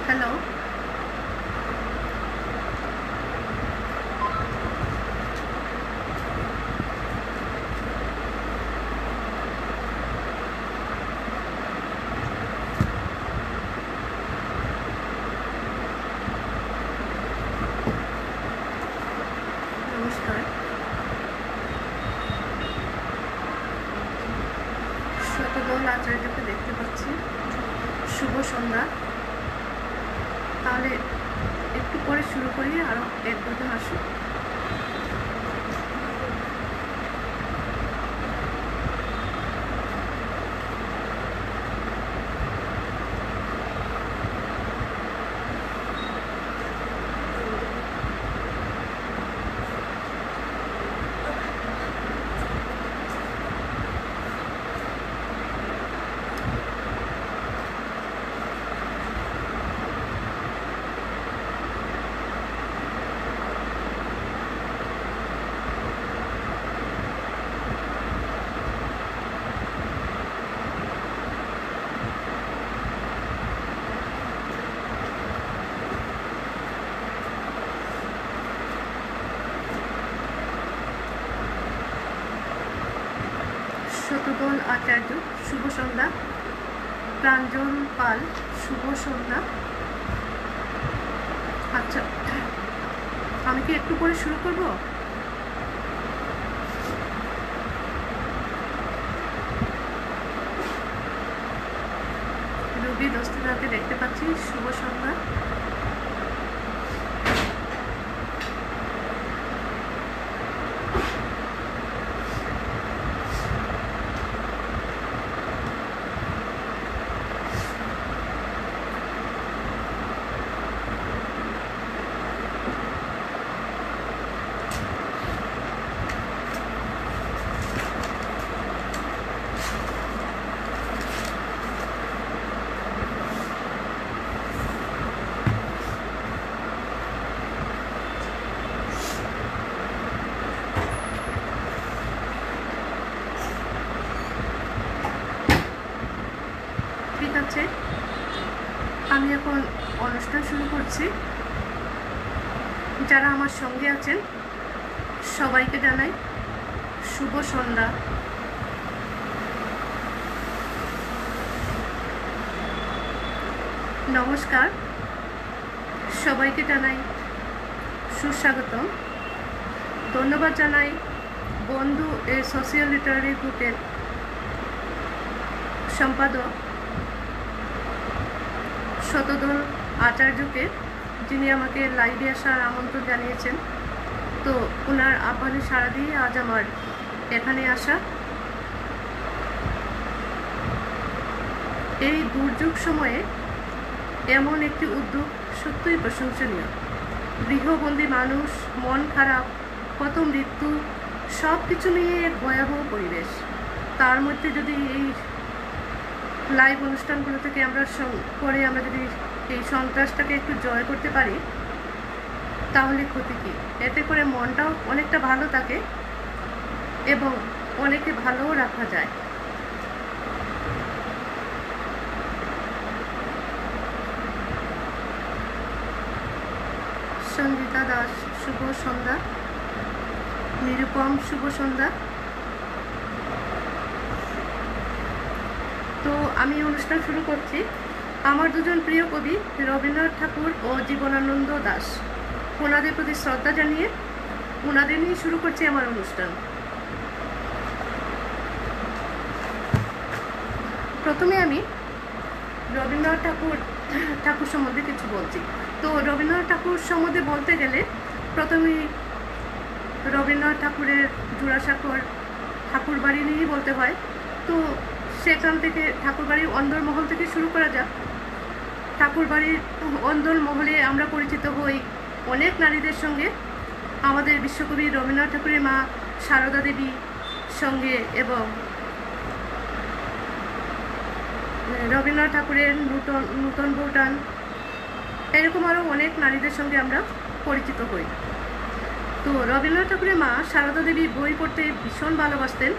Hello, নমস্কার। শতদল আচার্যকে দেখতে পাচ্ছি। শুভ সন্ধ্যা। তাহলে একটু পরে শুরু করি, আরও এক দুজন আসুক। শতদল আচার্য শুভ সন্ধ্যা। প্রাঞ্জল পাল শুভ সন্ধ্যা। আচ্ছা, আমি কি একটু পরে শুরু করব? রবি দস্তিদারকে দেখতে পাচ্ছি। শুভ সন্ধ্যা। ঠিক আছে, আমি এখন অনুষ্ঠান শুরু করছি। যারা আমার সঙ্গে আছেন সবাইকে জানাই শুভ সন্ধ্যা। নমস্কার, সবাইকে জানাই সুস্বাগতম। ধন্যবাদ জানাই বন্ধু এই সোশিয়াল লিটারারি গ্রুপের সম্পাদক শতদল আচার্যকে, যিনি আমাকে লাইভে আসার আমন্ত্রণ জানিয়েছেন। তো ওনার আহ্বানে সাড়া দিয়ে আজ আমার এখানে আসা। এই দুর্যোগ সময়ে এমন একটি উদ্যোগ সত্যই প্রশংসনীয়। গৃহবন্দী মানুষ, মন খারাপ, কত মৃত্যু, সব কিছু নিয়ে এক ভয়াবহ পরিবেশ। তার মধ্যে যদি এই লাইভ অনুষ্ঠানগুলো থেকে আমরা যদি এই সন্ত্রাসটাকে একটু জয় করতে পারি তাহলে ক্ষতি কী? এতে করে মনটাও অনেকটা ভালো থাকে এবং অনেকে ভালোও রাখা যায়। সঙ্গীতা দাস শুভ সন্ধ্যা। নিরুপম শুভ সন্ধ্যা। তো আমি অনুষ্ঠান শুরু করছি। আমার দুজন প্রিয় কবি রবীন্দ্রনাথ ঠাকুর ও জীবনানন্দ দাশ, ওনাদের প্রতি শ্রদ্ধা জানিয়ে ওনাদের নিয়ে শুরু করছি আমার অনুষ্ঠান। প্রথমে আমি রবীন্দ্রনাথ ঠাকুর সম্বন্ধে কিছু বলছি। তো রবীন্দ্রনাথ ঠাকুর সম্বন্ধে বলতে গেলে প্রথমেই রবীন্দ্রনাথ ঠাকুরের জোড়াসাঁকোর ঠাকুর বাড়ি নিয়েই বলতে হয়। তো সেখান থেকে ঠাকুরবাড়ির অন্দরমহল থেকে শুরু করা যাক। ঠাকুরবাড়ির অন্দরমহলে আমরা পরিচিত হই অনেক নারীদের সঙ্গে। আমাদের বিশ্বকবি রবীন্দ্রনাথ ঠাকুরের মা সারদা দেবী সঙ্গে এবং রবীন্দ্রনাথ ঠাকুরের নূতন বৌটান, এরকম আরও অনেক নারীদের সঙ্গে আমরা পরিচিত হই। তো রবীন্দ্রনাথ ঠাকুরের মা সারদা দেবী বই পড়তে ভীষণ ভালোবাসতেন।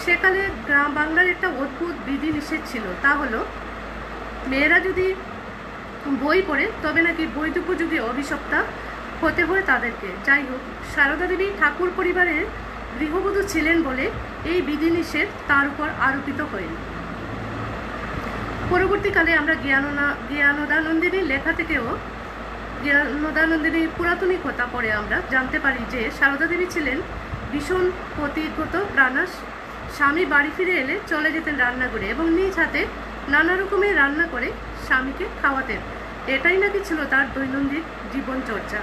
সেকালে গ্রাম বাংলার একটা অদ্ভুত বিধি নিষেধ ছিল, তা হলো মেয়েরা যদি বই পড়ে তবে নাকি বৈদুপযোগী অভিশপ্তা হতে হয় তাদেরকে। যাই হোক, সারদা দেবী ঠাকুর পরিবারের গৃহবধূ ছিলেন বলে এই বিধিনিষেধ তার উপর আরোপিত হয়নি। পরবর্তীকালে আমরা জ্ঞানদানন্দিনীর লেখা থেকেও জ্ঞানদানন্দিনীর পুরাতনিকতা পড়ে আমরা জানতে পারি যে সারদা দেবী ছিলেন ভীষণ পতিগত প্রাণাস। স্বামী বাড়ি ফিরে এলে চলে যেতেন রান্নাঘরে এবং নিজ হাতে নানা রকমের রান্না করে স্বামীকে খাওয়াতেন। এটাই নাকি ছিল তার দৈনন্দিন জীবনচর্চা।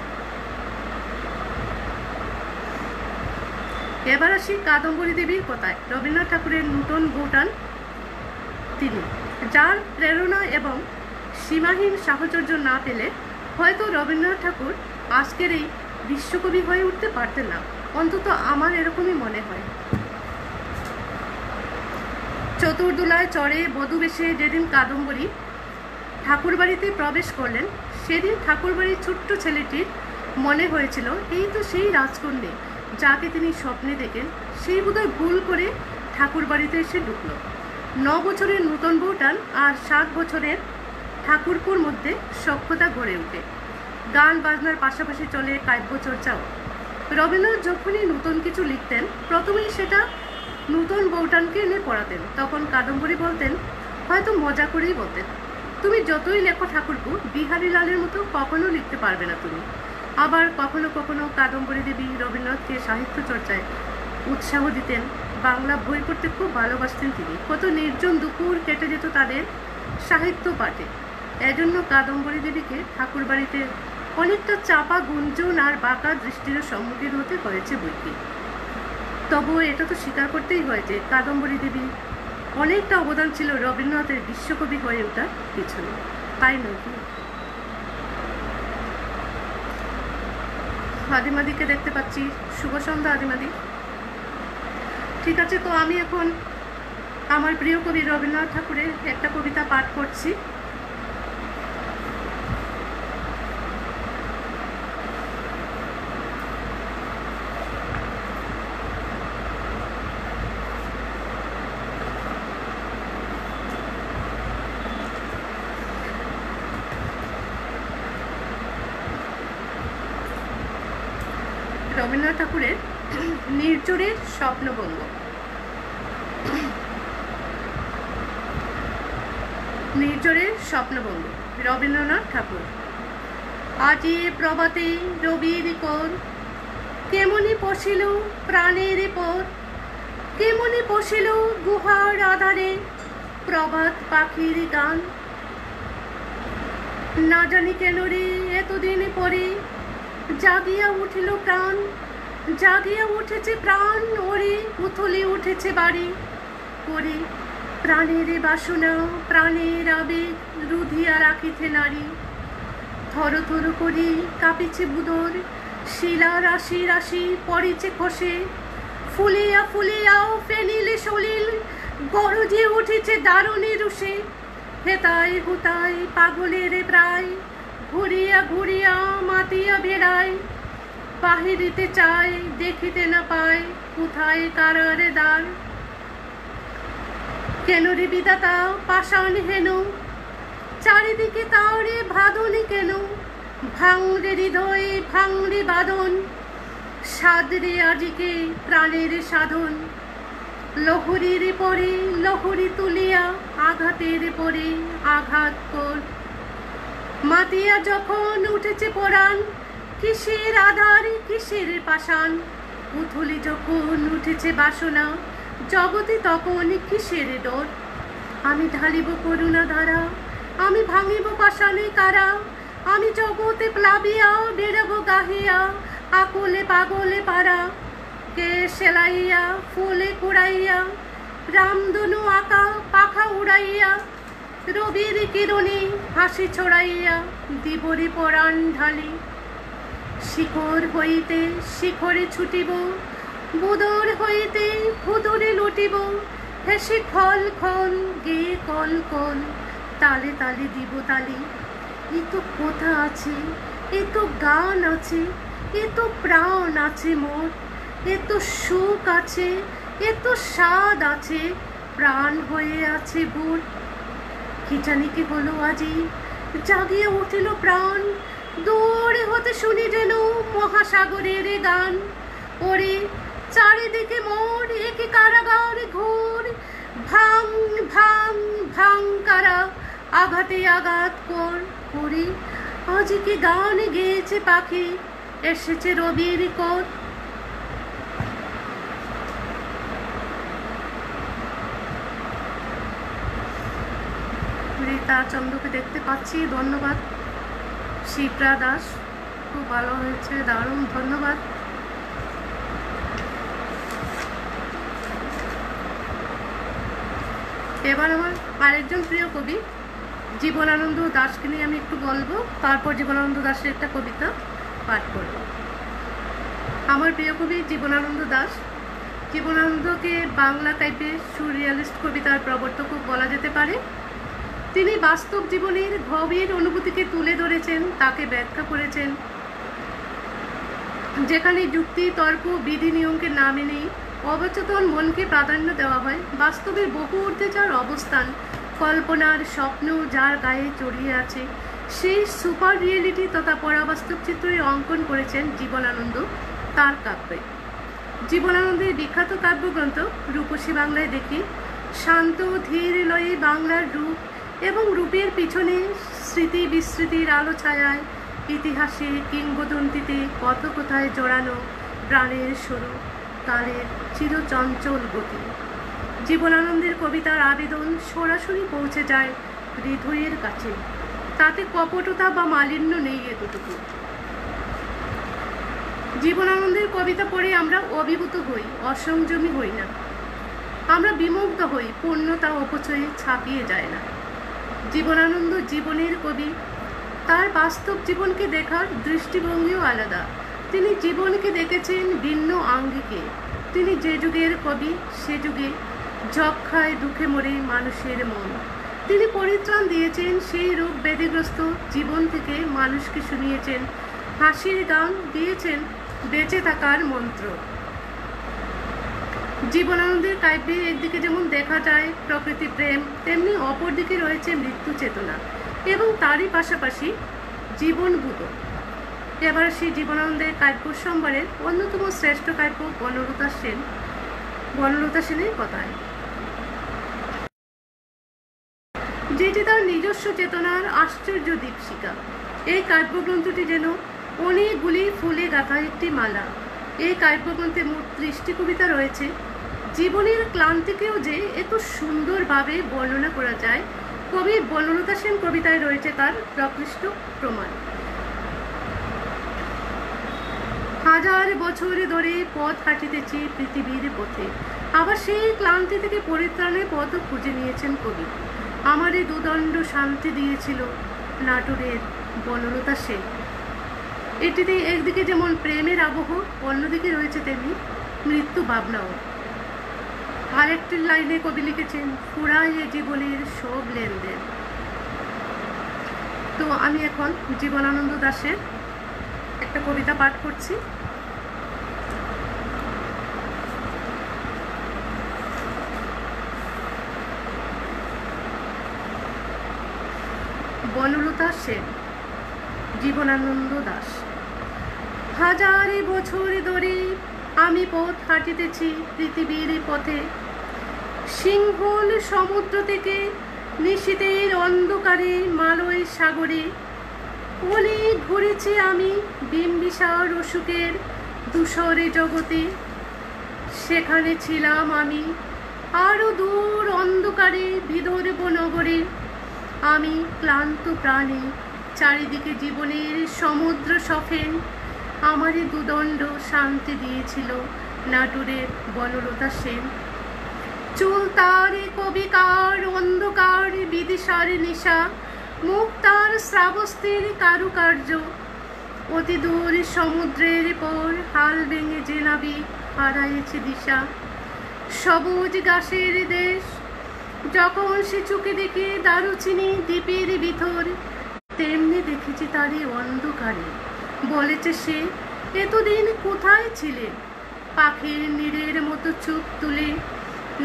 এবার আসি কাদম্বরী দেবীর কথায়। রবীন্দ্রনাথ ঠাকুরের নূতন বউটান তিনি, যার প্রেরণা এবং সীমাহীন সাহচর্য না পেলে হয়তো রবীন্দ্রনাথ ঠাকুর আজকের এই বিশ্বকবি হয়ে উঠতে পারতেন না, অন্তত আমার এরকমই মনে হয়। চতুর্দোলায় চড়ে বধূ বেশে যেদিন কাদম্বরী ঠাকুরবাড়িতে প্রবেশ করলেন, সেদিন ঠাকুরবাড়ির ছোট্ট ছেলেটির মনে হয়েছিল এই তো সেই রাজকন্যা যাকে তিনি স্বপ্নে দেখেন। সেই বোধহয় ভুল করে ঠাকুরবাড়িতে এসে ঢুকল। 9 বছরের নূতন বউটান আর 7 বছরের ঠাকুরপুর মধ্যে সখ্যতা গড়ে ওঠে। গান বাজনার পাশাপাশি চলে কাব্যচর্চাও। রবীন্দ্রনাথ যখনই নতুন কিছু লিখতেন প্রথমেই সেটা নূতন বউটানকে এনে পড়াতেন। তখন কাদম্বরী বলতেন, হয়তো মজা করেই বলতেন, তুমি যতই লেখো ঠাকুরপু, বিহারী লালের মতো কখনো লিখতে পারবে না তুমি। আবার কখনো কখনো কাদম্বরী দেবী রবীন্দ্রনাথকে সাহিত্য চর্চায় উৎসাহ দিতেন। বাংলা বই পড়তে খুব ভালোবাসতেন তিনি। কত নির্জন দুপুর কেটে যেত তাদের সাহিত্য পাঠে। এজন্য কাদম্বরী দেবীকে ঠাকুরবাড়িতে অনেকটা চাপা গুঞ্জন আর বাঁকা দৃষ্টির সম্মুখীন হতে হয়েছে বইটি। তবুও এটা তো স্বীকার করতেই হয় যে কাদম্বরী দেবী অনেকটা অবদান ছিল রবীন্দ্রনাথের বিশ্বকবি হয়ে ওঠার পিছনে, তাই নয় কি? আদিমাদিকে দেখতে পাচ্ছি। শুভ সন্ধ্যা আদিমাদি। ঠিক আছে, তো আমি এখন আমার প্রিয় কবি রবীন্দ্রনাথ ঠাকুরের একটা কবিতা পাঠ করছি। রবীন্দ্রনাথ ঠাকুরের নির্জরের স্বপ্নভঙ্গ। নির্জরের স্বপ্নভঙ্গ, রবীন্দ্রনাথ ঠাকুর। আজি প্রভাতে রবির কর, কেমনি পশিল প্রাণের পর, কেমনি পশিল গুহার আধারে প্রভাত পাখির গান। না জানি কেন রে এতদিন পরে জাগিয়া উঠিল প্রাণ, জাগিয়া উঠেছে প্রাণ ওরে, উথলে উঠেছে বাড়ি করে। প্রাণের বাসনা প্রাণের আবেগ রুধিয়া রাখিতে নারী। থর থর করি কাঁপিছে বুদর, শিলা রাশি রাশি পড়েছে খসে। ফুলিয়া ফুলিয়া ফেনিলে সলিল, গরজে উঠেছে দারুণে রুষে। হেতায় হুতায় পাগলের প্রায়, ঘুরিয়া ঘুরিয়া মাতিয়া বেড়ায়। বাহিরিতে চায় দেখিতে না পায়, কোথায় কারার দ্বার। কেন রে বিধাতা পাষাণ হেন, চারিদিকে তারে ভাদনে কেন। ভাঙরে হৃদয়ে ভাঙরে বাদন, সাদরে আজিকে প্রাণের সাধন। লহরীর পরে লহরী তুলিয়া, আঘাতের পরে আঘাত কর। মাতিয়া যখন উঠেছে পরাণ, কিসের আধার কিসের পাষাণ। উথলি যখন উঠেছে বাসনা, জগতে তখন কিসের ডর। আমি ঢালিব করুণা ধারা, আমি ভাঙিব পাষাণে কারা। আমি জগতে প্লাবিয়া বেড়াব গাহিয়া, আকুলে পাগলে পারা। কে সেলাইয়া ফুলে কুড়াইয়া, রামধনু আঁকা পাখা উড়াইয়া। রবির কিরণে হাসি ছড়াইয়া, দিবরে পরাণ ঢালি। শিখর হইতে শিখরে ছুটিব, বুদর হইতে ভুদরে লুটিব। হেসে খল খল গেয়ে কল কল, তালে তালে দিব তালি। এ তো কথা আছে, এ তো গান আছে, এ তো প্রাণ আছে মোর। এ তো সুখ আছে, এ তো স্বাদ আছে, প্রাণ হয়ে আছে ভোর। কি জানি কি হলো আজি, জাগিয়ে উঠিল প্রাণ, দূরে হতে শুনি যেন মহাসাগরের গান। ওরে চারিদিকে মোর একে কারাগার ঘোর, ভাঙ ভাঙ ভাঙ কারা আঘাতে আঘাত করে। আজ কি গান গেয়েছে পাখি, এসেছে রবির কর। রীতা চন্দ্রকে দেখতে পাচ্ছি, ধন্যবাদ। শিপ্রা দাস, খুব ভালো হয়েছে, দারুণ, ধন্যবাদ। এবার আমার আরেকজন প্রিয় কবি জীবনানন্দ দাশকে নিয়ে আমি একটু বলবো, তারপর জীবনানন্দ দাশের একটা কবিতা পাঠ করব। আমার প্রিয় কবি জীবনানন্দ দাশ। জীবনানন্দকে বাংলা টাইপের সুরিয়ালিস্ট কবিতার প্রবর্তক বলা যেতে পারে। তিনি বাস্তব জীবনের গভীর অনুভূতিকে তুলে ধরেছেন, তাকে ব্যাখ্যা করেছেন। যেখানে যুক্তি, তর্ক, বিধি নিয়মকে না মেনেই অবচেতন মনকে প্রাধান্য দেওয়া হয়, বাস্তবের বহু ঊর্ধ্বে যার অবস্থান, কল্পনার স্বপ্ন যার গায়ে চড়িয়ে আছে, সেই সুপার রিয়েলিটি তথা পরাবাস্তব চিত্রই অঙ্কন করেছেন জীবনানন্দ তার কাব্যে। জীবনানন্দের বিখ্যাত কাব্যগ্রন্থ রূপসী বাংলায় দেখি শান্ত ধীর লয়ে বাংলার রূপ এবং রূপের পিছনে স্মৃতি বিস্মৃতির আলো ছায়ায় ইতিহাসে কিংবদন্তিতে কত কোথায় জড়ানো প্রাণের সরু কালের চিরচঞ্চল গতি। জীবনানন্দের কবিতার আবেদন সরাসরি পৌঁছে যায় হৃদয়ের কাছে, তাতে কপটতা বা মালিন্য নেই এতটুকু। জীবনানন্দের কবিতা পড়ে আমরা অভিভূত হই, অসংযমী হই না। আমরা বিমুগ্ধ হই, পূর্ণতা অপচয়ে ছাপিয়ে যায় না। জীবনানন্দ জীবনের কবি, তার বাস্তব জীবনকে দেখার দৃষ্টিভঙ্গিও আলাদা। তিনি জীবনকে দেখেছেন ভিন্ন আঙ্গিকে। তিনি যে যুগের কবি, সে যুগে যক্ষায় দুঃখে মরে মানুষের মন। তিনি পরিত্রাণ দিয়েছেন সেই রোগ ব্যাধিগ্রস্ত জীবন থেকে মানুষকে শুনিয়েছেন হাসির গান, দিয়েছেন বেঁচে থাকার মন্ত্র। জীবনানন্দের কাব্যে একদিকে যেমন দেখা যায় প্রকৃতি প্রেম, তেমনি অপরদিকে রয়েছে মৃত্যু চেতনা এবং তারই পাশাপাশি জীবনভূত। এবার সেই জীবনানন্দের কাব্য সম্ভারের অন্যতম শ্রেষ্ঠ কাব্য বনলতা সেন। বনলতা সেনের কথায়, যেটি তার নিজস্ব চেতনার আশ্চর্য দীপশিখা। এই কাব্যগ্রন্থটি যেন অনেকগুলি ফুলে গাঁথা একটি মালা। এই কাব্যগ্রন্থে মোট 30টি কবিতা রয়েছে। জীবনের ক্লান্তিকেও যে এত সুন্দরভাবে বর্ণনা করা যায়, কবি বনলতা সেন কবিতায় রয়েছে তার প্রকৃষ্ট প্রমাণ। হাজার বছর ধরে পথ হাঁটিতেছি পৃথিবীর পথে, আবার সেই ক্লান্তি থেকে পরিত্রাণের পথ খুঁজে নিয়েছেন কবি। আমারে দুদণ্ড শান্তি দিয়েছিল নাটোরের বনলতা সেন। এটিতে একদিকে যেমন প্রেমের আবহ, অন্যদিকে রয়েছে তেমনি মৃত্যু ভাবনাও। আরেকটি লাইনে কবি লিখেছেন ফুরায় জীবনের সব লেনদেন। তো আমি এখন জীবনানন্দ দাশের একটা কবিতা পাঠ করছি। বনলতা সেন, জীবনানন্দ দাশ। হাজারে বছর ধরে আমি পথ হাঁটিতেছি পৃথিবীর পথে, সিংহল সমুদ্র থেকে নিশীথের অন্ধকারে মালয় সাগরে। অনেক ঘুরেছি আমি বিম্বিসার অসুখের ধূসরে জগতে, সেখানে ছিলাম আমি আরো দূর অন্ধকারে বিদর্ভ নগরে। আমি ক্লান্ত প্রাণে, চারিদিকে জীবনের সমুদ্র সফেন। আমারই দুদণ্ড শান্তি দিয়েছিল নাটোরের বনলতা সেন। চুল তার কবিকার অন্ধকার বিদিশার নিশা, মুখ তার শ্রাবস্তির কারুকার্য। অতি দূর সমুদ্রের পর হাল ভেঙে যে নাবিক হারাইছে দিশা। সবুজ ঘাসের দেশ যখন সে চোখে দেখে দারুচিনি দ্বীপের ভিতর, তেমনি দেখেছি তারই অন্ধকারে। বলেছে সে এতদিন কোথায় ছিলে, পাখির নীড়ের মতো চোখ তুলে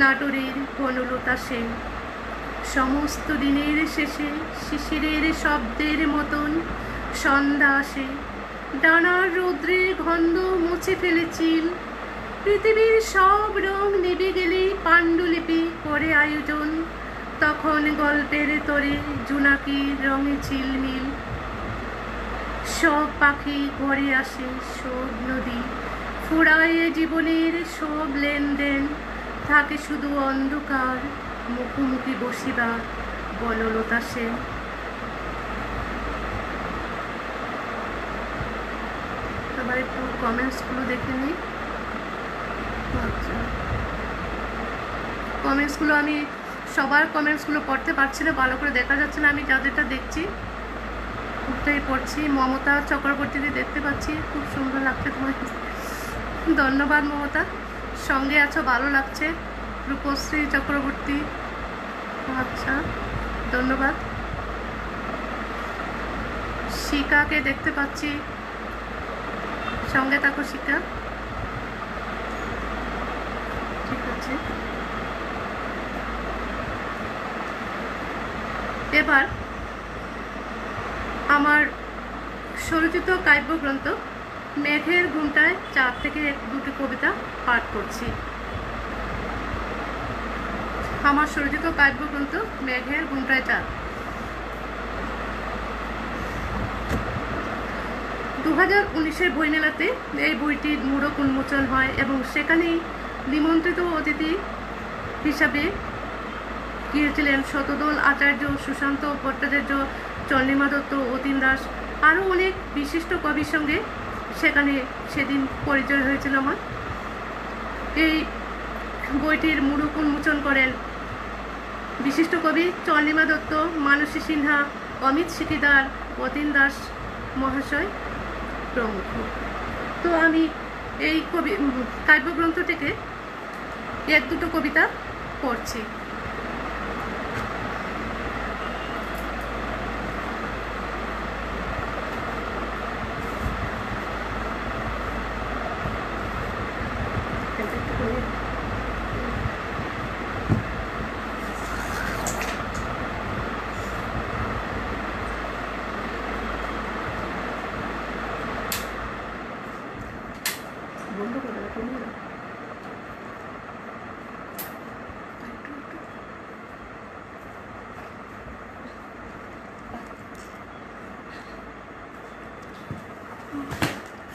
নাটোরের বনলতা সেন। সমস্ত দিনের শেষে শিশিরের শব্দের মতন সন্ধ্যা আসে, ডানার রৌদ্রের গন্ধ মুছে ফেলেছিল, পৃথিবীর সব রং নিভে গেলে পাণ্ডুলিপি করে আয়োজন, তখন গল্পের তরে জোনাকির রঙে ঝিলমিল, সব পাখি ঘরে আসে, সব নদী ফুরায় জীবনের সব লেনদেন, থাকে শুধু অন্ধকার মুখোমুখি বসিবার বনলতা সেন। আবার একটু কমেন্টসগুলো দেখে নিই। আচ্ছা, কমেন্টসগুলো আমি সবার কমেন্টসগুলো পড়তে পারছি না, ভালো করে দেখা যাচ্ছে না, আমি যাদেরটা দেখছি ওটাই পড়ছি। মমতা চক্রবর্তীকে দেখতে পাচ্ছি, খুব সুন্দর লাগছে তোমাকে, ধন্যবাদ মমতা, সঙ্গে আছো, ভালো লাগছে। রূপশ্রী চক্রবর্তী, আচ্ছা ধন্যবাদ। শিকাকে দেখতে পাচ্ছি, সঙ্গে থাকো শিকা, ঠিক আছে। এবার আমার স্বরচিত কাব্যগ্রন্থ মেঘের ঘুমটায় 4 থেকে 2টি কবিতা পাঠ করছি। আমার স্বরচিত কাব্যগ্রন্থ মেঘের ঘুমটায় 4। 2019-এর বইমেলাতে এই বইটির মূরক উন্মোচন হয় এবং সেখানেই নিমন্ত্রিত অতিথি হিসাবে গিয়েছিলেন শতদল আচার্য, সুশান্ত ভট্টাচার্য, চন্দ্রিমা দত্ত, অতীন দাস, আরও অনেক বিশিষ্ট কবির সঙ্গে সেখানে সেদিন পরিচয় হয়েছিল আমার। এই বইটির মূরক উন্মোচন করেন বিশিষ্ট কবি চন্দ্রিমা দত্ত, মানসী সিনহা, অমিত সিকিদার, অতীন দাস মহাশয় প্রমুখ। তো আমি এই কাব্যগ্রন্থ থেকে 1-2 কবিতা পড়ছি।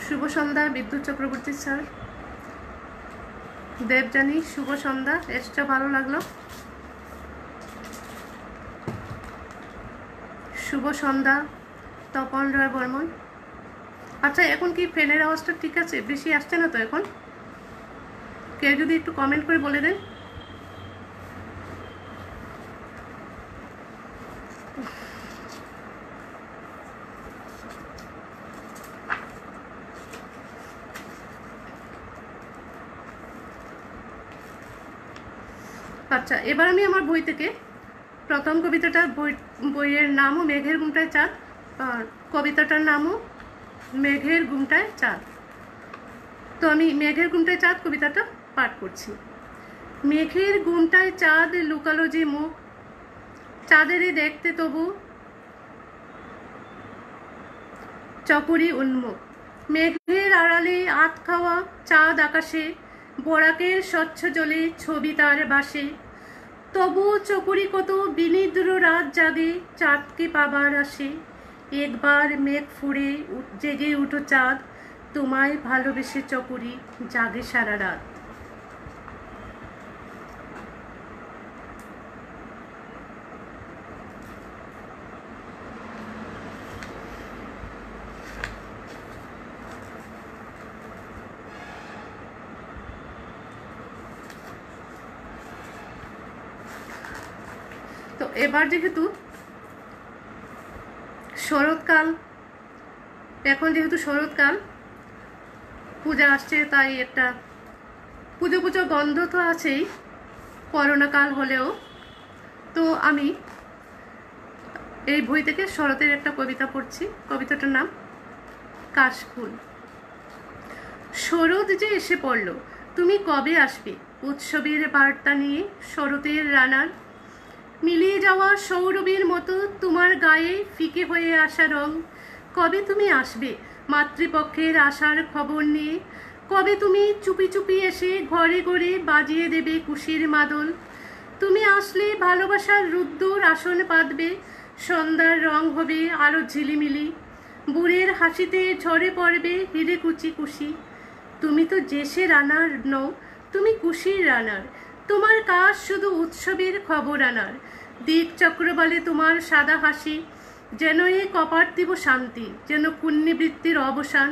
শুভ সন্ধ্যা বিদ্যুৎ চক্রবর্তী স্যার, দেবযানী, শুভ সন্ধ্যা, এসটা ভালো লাগলো। শুভ সন্ধ্যা তপন রায় বর্মন। আচ্ছা, এখন কি ফ্যানের আওয়াজটা ঠিক আছে? বেশি আসছে না তো এখন? কেউ যদি একটু কমেন্ট করে বলে দেন। আচ্ছা, এবার আমি আমার বই থেকে প্রথম কবিতাটা, বইয়ের নামও মেঘের ঘুমটায় চাঁদ, আর কবিতাটার নামও মেঘের ঘুমটায় চাঁদ। তো আমি মেঘের ঘুমটায় চাঁদ কবিতাটা পাঠ করছি। মেঘের ঘুমটায় চাঁদ লুকালো যে মুখ, চাঁদেরই দেখতে তবু চকুরি উন্মুখ। মেঘের আড়ালে আত খাওয়া চাঁদ আকাশে, বরাকের স্বচ্ছ জলে ছবি তার বাসে, তবু চকুরি কত বিনিদ্র রাত জাগে, চাঁদকে পাবার আসে। একবার মেঘ ফুঁড়ে জেগে উঠো চাঁদ, তোমায় ভালোবেসে চকুরি জাগে সারা রাত। তো এবার যেহেতু শরৎকাল, এখন যেহেতু শরৎকাল, পূজা আসছে, তাই একটা পুজো পুজো গন্ধ তো আছেই করোনাকাল হলেও। তো আমি এই বই থেকে শরতের একটা কবিতা পড়ছি। কবিতাটার নাম কাশফুল। শরৎ যে এসে পড়ল, তুমি কবে আসবে উৎসবের বার্তা নিয়ে শরতের রানার? মিলিয়ে যাওয়া সৌরভের মতো তোমার গায়ে ফিকে হয়ে আসা রং। কবে তুমি আসবে মাতৃপক্ষের আসার খবর নিয়ে? কবে তুমি চুপি চুপি এসে ঘরে ঘরে বাজিয়ে দেবে কুশির মাদল? তুমি আসলে ভালোবাসার রুদ্দুর আসন পাতবে, সন্ধ্যার রং হবে আরো ঝিলিমিলি, বুড়ের হাসিতে ঝরে পড়বে হিরে কুচি কুশি। তুমি তো জেসে রানার নও, তুমি কুশির রানার। তোমার কাজ শুধু উৎসবের খবর আনার। দিক চক্র বলে তোমার সাদা হাসি, যেন এ কপাট দিব শান্তি, যেন পুণ্যবৃত্তির অবসান।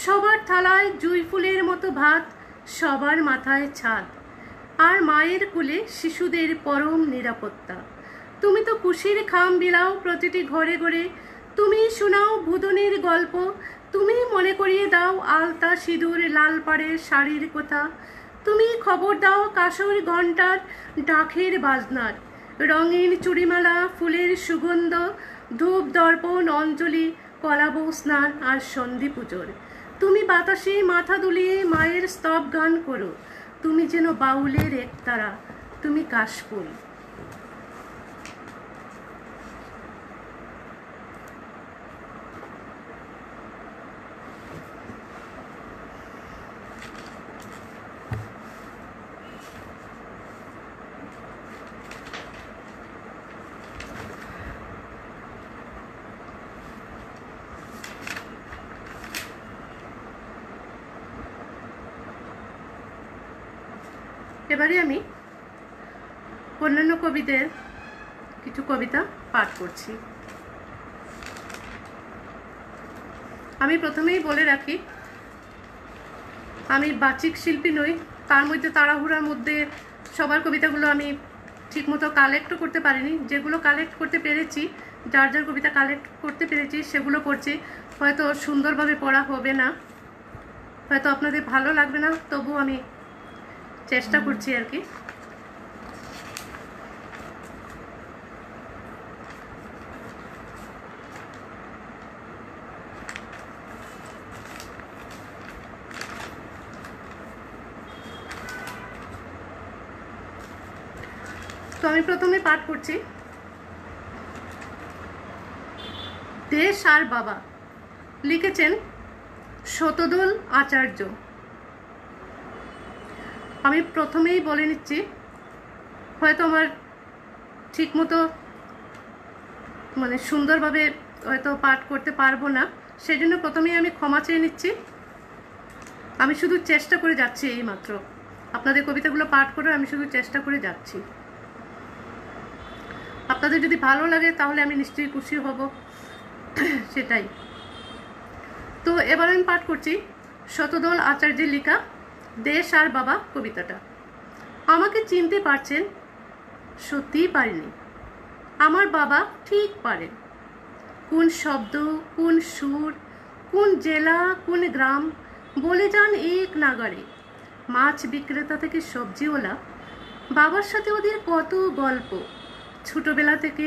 সবার থালায় জুঁই ফুলের মতো ভাত, সবার মাথায় ছাদ, আর মায়ের কোলে শিশুদের পরম নিরাপত্তা। তুমি তো কুশির খাম বিলাও প্রতিটি ঘরে ঘরে, তুমি শোনাও ভুদনের গল্প, তুমি মনে করিয়ে দাও আলতা সিঁদুর লাল পাড়ের শাড়ির কথা। তুমি খবর দাও কাসর ঘণ্টার ডাকের বাজনার, রঙিন চুড়িমালা ফুলের সুগন্ধ, ধূপ দর্পণ অঞ্জলি, কলাবৌ স্নান আর সন্ধি পুজোর। তুমি বাতাসে মাথা দুলিয়ে মায়ের স্তব গান করো, তুমি যেন বাউলের একতারা, তুমি কাশফুল। এবারে আমি অন্যান্য কবিদের কিছু কবিতা পাঠ করছি। আমি প্রথমেই বলে রাখি, আমি বাচিক শিল্পী নই, তার মধ্যে তাড়াহুড়ার মধ্যে সবার কবিতাগুলো আমি ঠিকমতো কালেক্টও করতে পারিনি। যেগুলো কালেক্ট করতে পেরেছি, যার যার কবিতা কালেক্ট করতে পেরেছি সেগুলো করছি। হয়তো সুন্দরভাবে পড়া হবে না, হয়তো আপনাদের ভালো লাগবে না, তবু আমি চেষ্টা করছি আর কি। তো আমি প্রথমে পাঠ করছি দেশ আর বাবা। লিখেছেন শতদল আচার্য। আমি প্রথমেই বলে নিচ্ছি, হয়তো আমার ঠিকমতো সুন্দরভাবে হয়তো পাঠ করতে পারবো না, সেই জন্য প্রথমেই আমি ক্ষমা চেয়ে নিচ্ছি। আমি শুধু চেষ্টা করে যাচ্ছি, এই মাত্র আপনাদের কবিতাগুলো পাঠ করে আমি শুধু চেষ্টা করে যাচ্ছি। আপনাদের যদি ভালো লাগে তাহলে আমি নিশ্চয়ই খুশি হব, সেটাই। তো এবার আমি পাঠ করছি শতদল আচার্যের লেখা দেশ আর বাবা কবিতাটা। আমাকে চিনতে পারছেন? সত্যিই পারিনি। আমার বাবা ঠিক পারেন, কোন শব্দ, কোন সুর, কোন জেলা, কোন গ্রাম বলে যান এক নাগারে। মাছ বিক্রেতা থেকে সবজিওয়ালা, বাবার সাথে ওদের কত গল্প। ছোটবেলা থেকে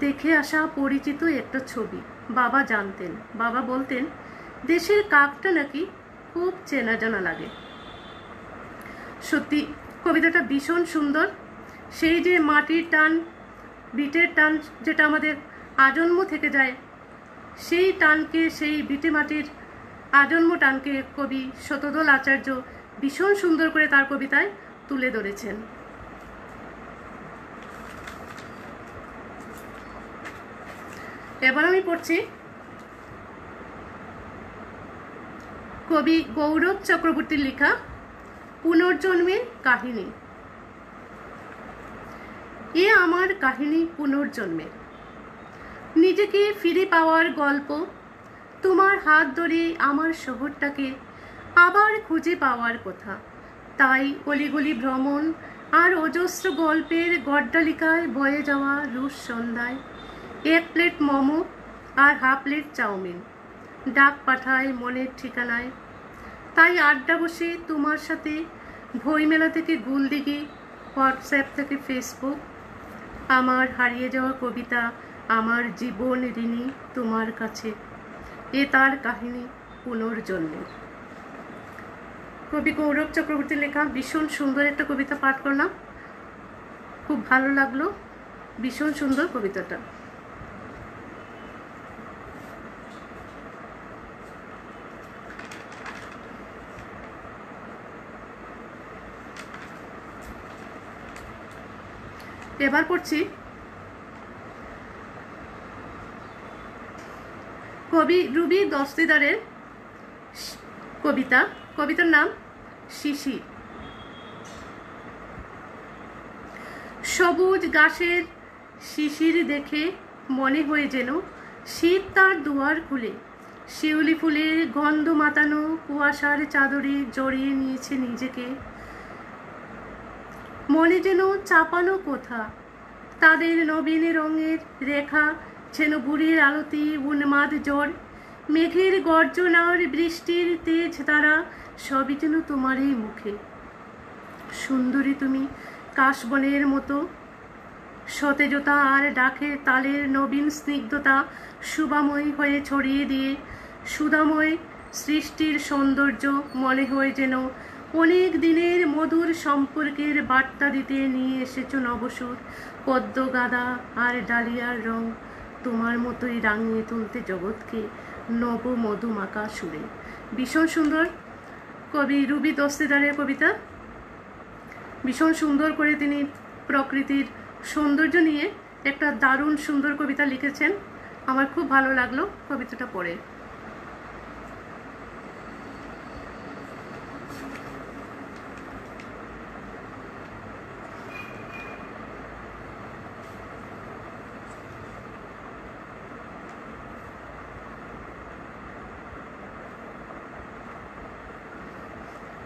দেখে আসা পরিচিত একটা ছবি বাবা জানতেন। বাবা বলতেন দেশের কাকটা নাকি খুব চেনা জানা লাগে। সত্যি কবিতাটা ভীষণ সুন্দর। সেই যে মাটির টান, বিটের টান, যেটা আমাদের আজন্ম থেকে যায়, সেই টানকে, সেই বিটে মাটির আজন্ম টানকে কবি শতদল আচার্য ভীষণ সুন্দর করে তার কবিতায় তুলে ধরেছেন। এবার আমি পড়ছি কবি গৌরব চক্রবর্তীর লেখা পুনর্জন্মের কাহিনী। এ আমার কাহিনী পুনর্জন্মের, নিজেকে ফিরে পাওয়ার গল্প। তোমার হাত ধরে আমার শহরটাকে আবার খুঁজে পাওয়ার কথা। তাই অলিগলি ভ্রমণ আর অজস্র গল্পের গড্ডালিকায় বয়ে যাওয়া রুশ সন্ধ্যায় 1 প্লেট মোমো আর হাফ প্লেট চাউমিন ডাক পাঠায় মনের ঠিকানায়। তাই আড্ডা বসে তোমার সাথে, বইমেলা থেকে গুলদিঘি, হোয়াটসঅ্যাপ থেকে ফেসবুক। আমার হারিয়ে যাওয়া কবিতা, আমার জীবন ঋণী তোমার কাছে। এ তার কাহিনী পুনর্জন্মের। কবি গৌরব চক্রবর্তীর লেখা ভীষণ সুন্দর একটা কবিতা পাঠ করলাম। খুব ভালো লাগলো, ভীষণ সুন্দর কবিতাটা। এবার পড়ছি কবি রুবি দস্তিদারের কবিতা। কবিতার নাম শিশির। সবুজ ঘাসের শিশির দেখে মনে হয়ে যেন শীত তার দুয়ার খুলে শিউলি ফুলের গন্ধ মাতানো কুয়াশার চাদরে জড়িয়ে নিয়েছে নিজেকে। মনে যেন চাপানো কোথা তাদের নবীন রঙের রেখা, যেন বুড়ির আলতি উন্মাদ জ্বর, মেঘের গর্জনার বৃষ্টির তেজ তারা, সবই যেন তোমারই মুখে। সুন্দরী তুমি কাশবনের মতো, সতেজতা আর ডাকের তালের নবীন স্নিগ্ধতা শুভাময় হয়ে ছড়িয়ে দিয়ে সুধাময় সৃষ্টির সৌন্দর্য মনে হয় যেন অনেক দিনের মধুর সম্পর্কের বার্তা দিতে নিয়ে এসেছ নবসুর। পদ্ম গাদা আর ডালিয়ার রং তোমার মতোই রাঙিয়ে তুলতে জগৎকে নব মধুমাকা সুরে। ভীষণ সুন্দর কবি রুবি দস্তিদারের কবিতা। ভীষণ সুন্দর করে তিনি প্রকৃতির সৌন্দর্য নিয়ে একটা দারুণ সুন্দর কবিতা লিখেছেন। আমার খুব ভালো লাগলো কবিতাটা পড়ে।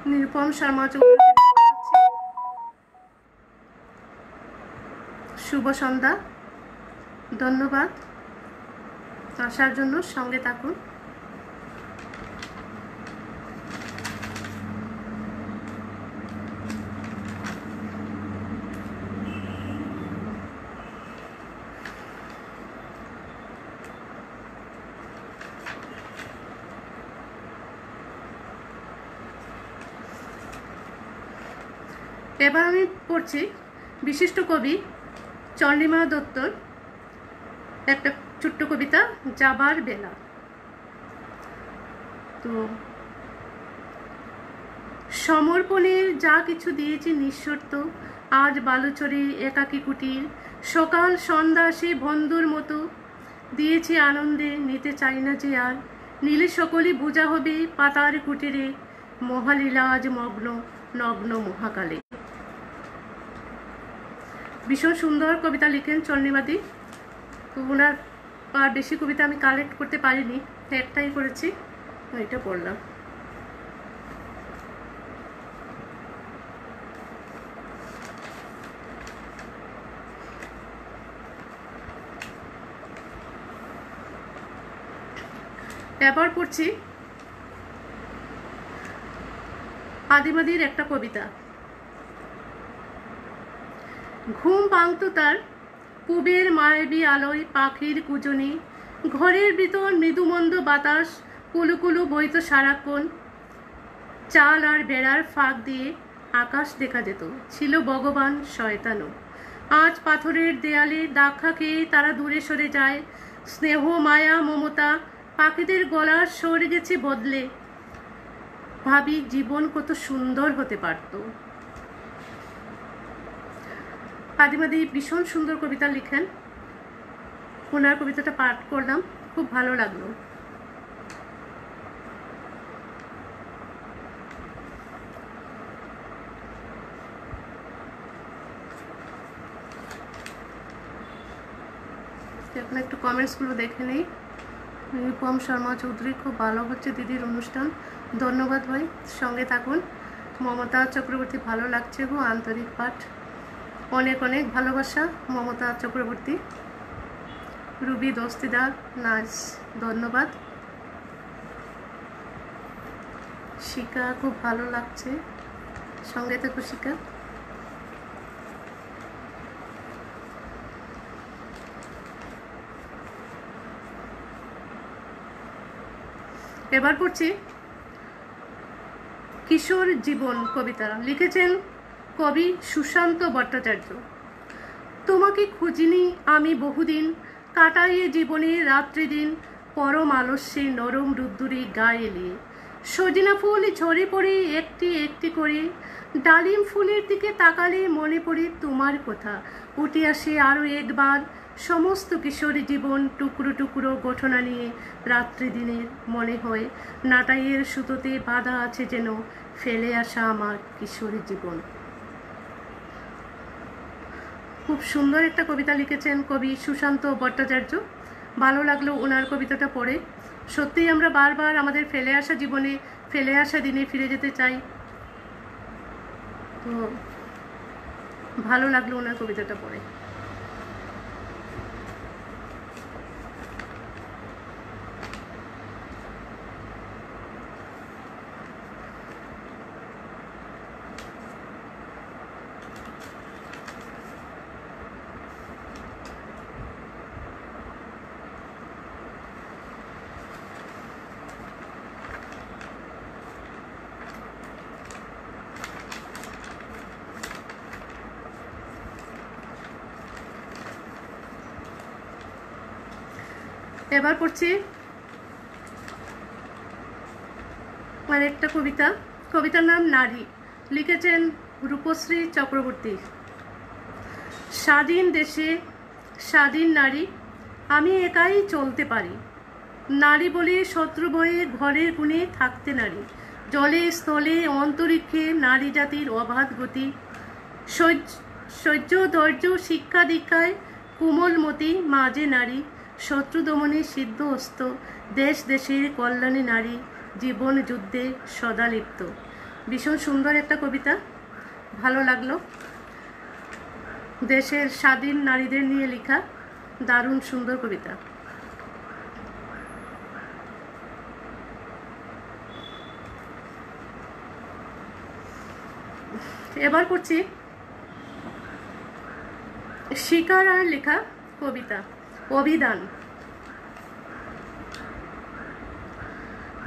নিরুপম শর্মা চৌধুরী, শুভ সন্ধ্যা। ধন্যবাদ আসার জন্য, সঙ্গে থাকুন। এবার আমি পড়ছি বিশিষ্ট কবি চন্দ্রিমা দত্তর একটা ছোট্ট কবিতা, যাবার বেলা। তো সমর্পণের যা কিছু দিয়েছি নিঃশর্ত, আজ বালুচরে একাকী কুটির, সকাল সন্ধ্যা সে বন্ধুর মতো দিয়েছি আনন্দে, নিতে চাই না যে আর, নীলে সকলই বোঝা হবে পাতার কুটিরে, মহালীলা আজ মগ্ন নগ্ন মহাকালে। ভীষণ সুন্দর কবিতা লিখেন চন্দ্রিমাদি। তো ওনার আর বেশি কবিতা আমি কালেক্ট করতে পারিনি, একটাই করেছি, এটা পড়লাম। এবার পড়ছি আদিমাদির একটা কবিতা। ঘুম ভাঙত তার পূবের মায়াবী আলোয় পাখির কুজনে, ঘরের ভিতর মৃদুমন্দ বাতাস কুলুকুলু বইত সারাক্ষণ, চাল আর বেড়ার ফাঁক দিয়ে আকাশ দেখা যেত, ছিল ভগবান শয়তানও। আজ পাথরের দেয়ালে দাক্ষা খেয়ে তারা দূরে সরে যায়, স্নেহ মায়া মমতা পাখিদের গলার স্বর গেছে বদলে, ভাবি জীবন কত সুন্দর হতে পারত। আদিমাদি ভীষণ সুন্দর কবিতা লিখেন, ওনার কবিতাটা পাঠ করলাম, খুব ভালো লাগলো। এখন একটু কমেন্টসগুলো দেখে নেই। নিরুপম শর্মা চৌধুরী, খুব ভালো হচ্ছে দিদির অনুষ্ঠান, ধন্যবাদ ভাই, সঙ্গে থাকুন। মমতা চক্রবর্তী, ভালো লাগছে গো, আন্তরিক পাঠ, অনেক অনেক ভালোবাসা মমতা চক্রবর্তী। রুবি দস্তিদার, নাইস, ধন্যবাদ। শিকা, খুব ভালো লাগছে, সঙ্গে থেকো শিকা। এবার পড়ছি কিশোর জীবন কবিতা, লিখেছেন কবি সুশান্ত ভট্টাচার্য। তোমাকে খুঁজিনি আমি বহুদিন, কাটাইয়ে জীবনে রাত্রি দিন, পরম আলস্যে নরম রুদ্দুরে গায়ে এলিয়ে। সজিনা ফুল ঝরে পড়ে একটি একটি করে, ডালিম ফুলের দিকে তাকালে মনে পড়ে তোমার কথা। উঠে আসে আরও একবার সমস্ত কিশোরী জীবন, টুকরো টুকরো ঘটনা নিয়ে রাত্রি দিনের মনে হয় নাটাইয়ের সুতোতে বাঁধা আছে যেন ফেলে আসা আমার কিশোরী জীবন। খুব সুন্দর একটা কবিতা লিখেছেন কবি সুশান্ত ভট্টাচার্য। ভালো লাগলো ওনার কবিতাটা পড়ে। সত্যিই আমরা বারবার আমাদের ফেলে আসা জীবনে, ফেলে আসা দিনে ফিরে যেতে চাই। তো ভালো লাগলো ওনার কবিতাটা পড়ে। এবার পড়ছি আরেকটা কবিতা। কবিতার নাম নারী, লিখেছেন রূপশ্রী চক্রবর্তী। স্বাধীন দেশে স্বাধীন নারী, আমি একাই চলতে পারি। নারী বলে শত্রু বয়ে ঘরের কোণে থাকতে নারী। জলে স্থলে অন্তরিক্ষে নারী জাতির অবাধ গতি। সহ্য ধৈর্য শিক্ষা দীক্ষায় কোমলমতি মাঝে নারী। শত্রু দমনে সিদ্ধ হস্ত, দেশ দেশের কল্যাণে নারী। জীবন যুদ্ধে সদা লিপ্ত। ভীষণ সুন্দর একটা কবিতা, ভালো লাগলো। দেশের স্বাধীন নারীদের নিয়ে লেখা দারুণ সুন্দর কবিতা। এবার পড়ছি শিকার আর লেখা কবিতা অভিধান।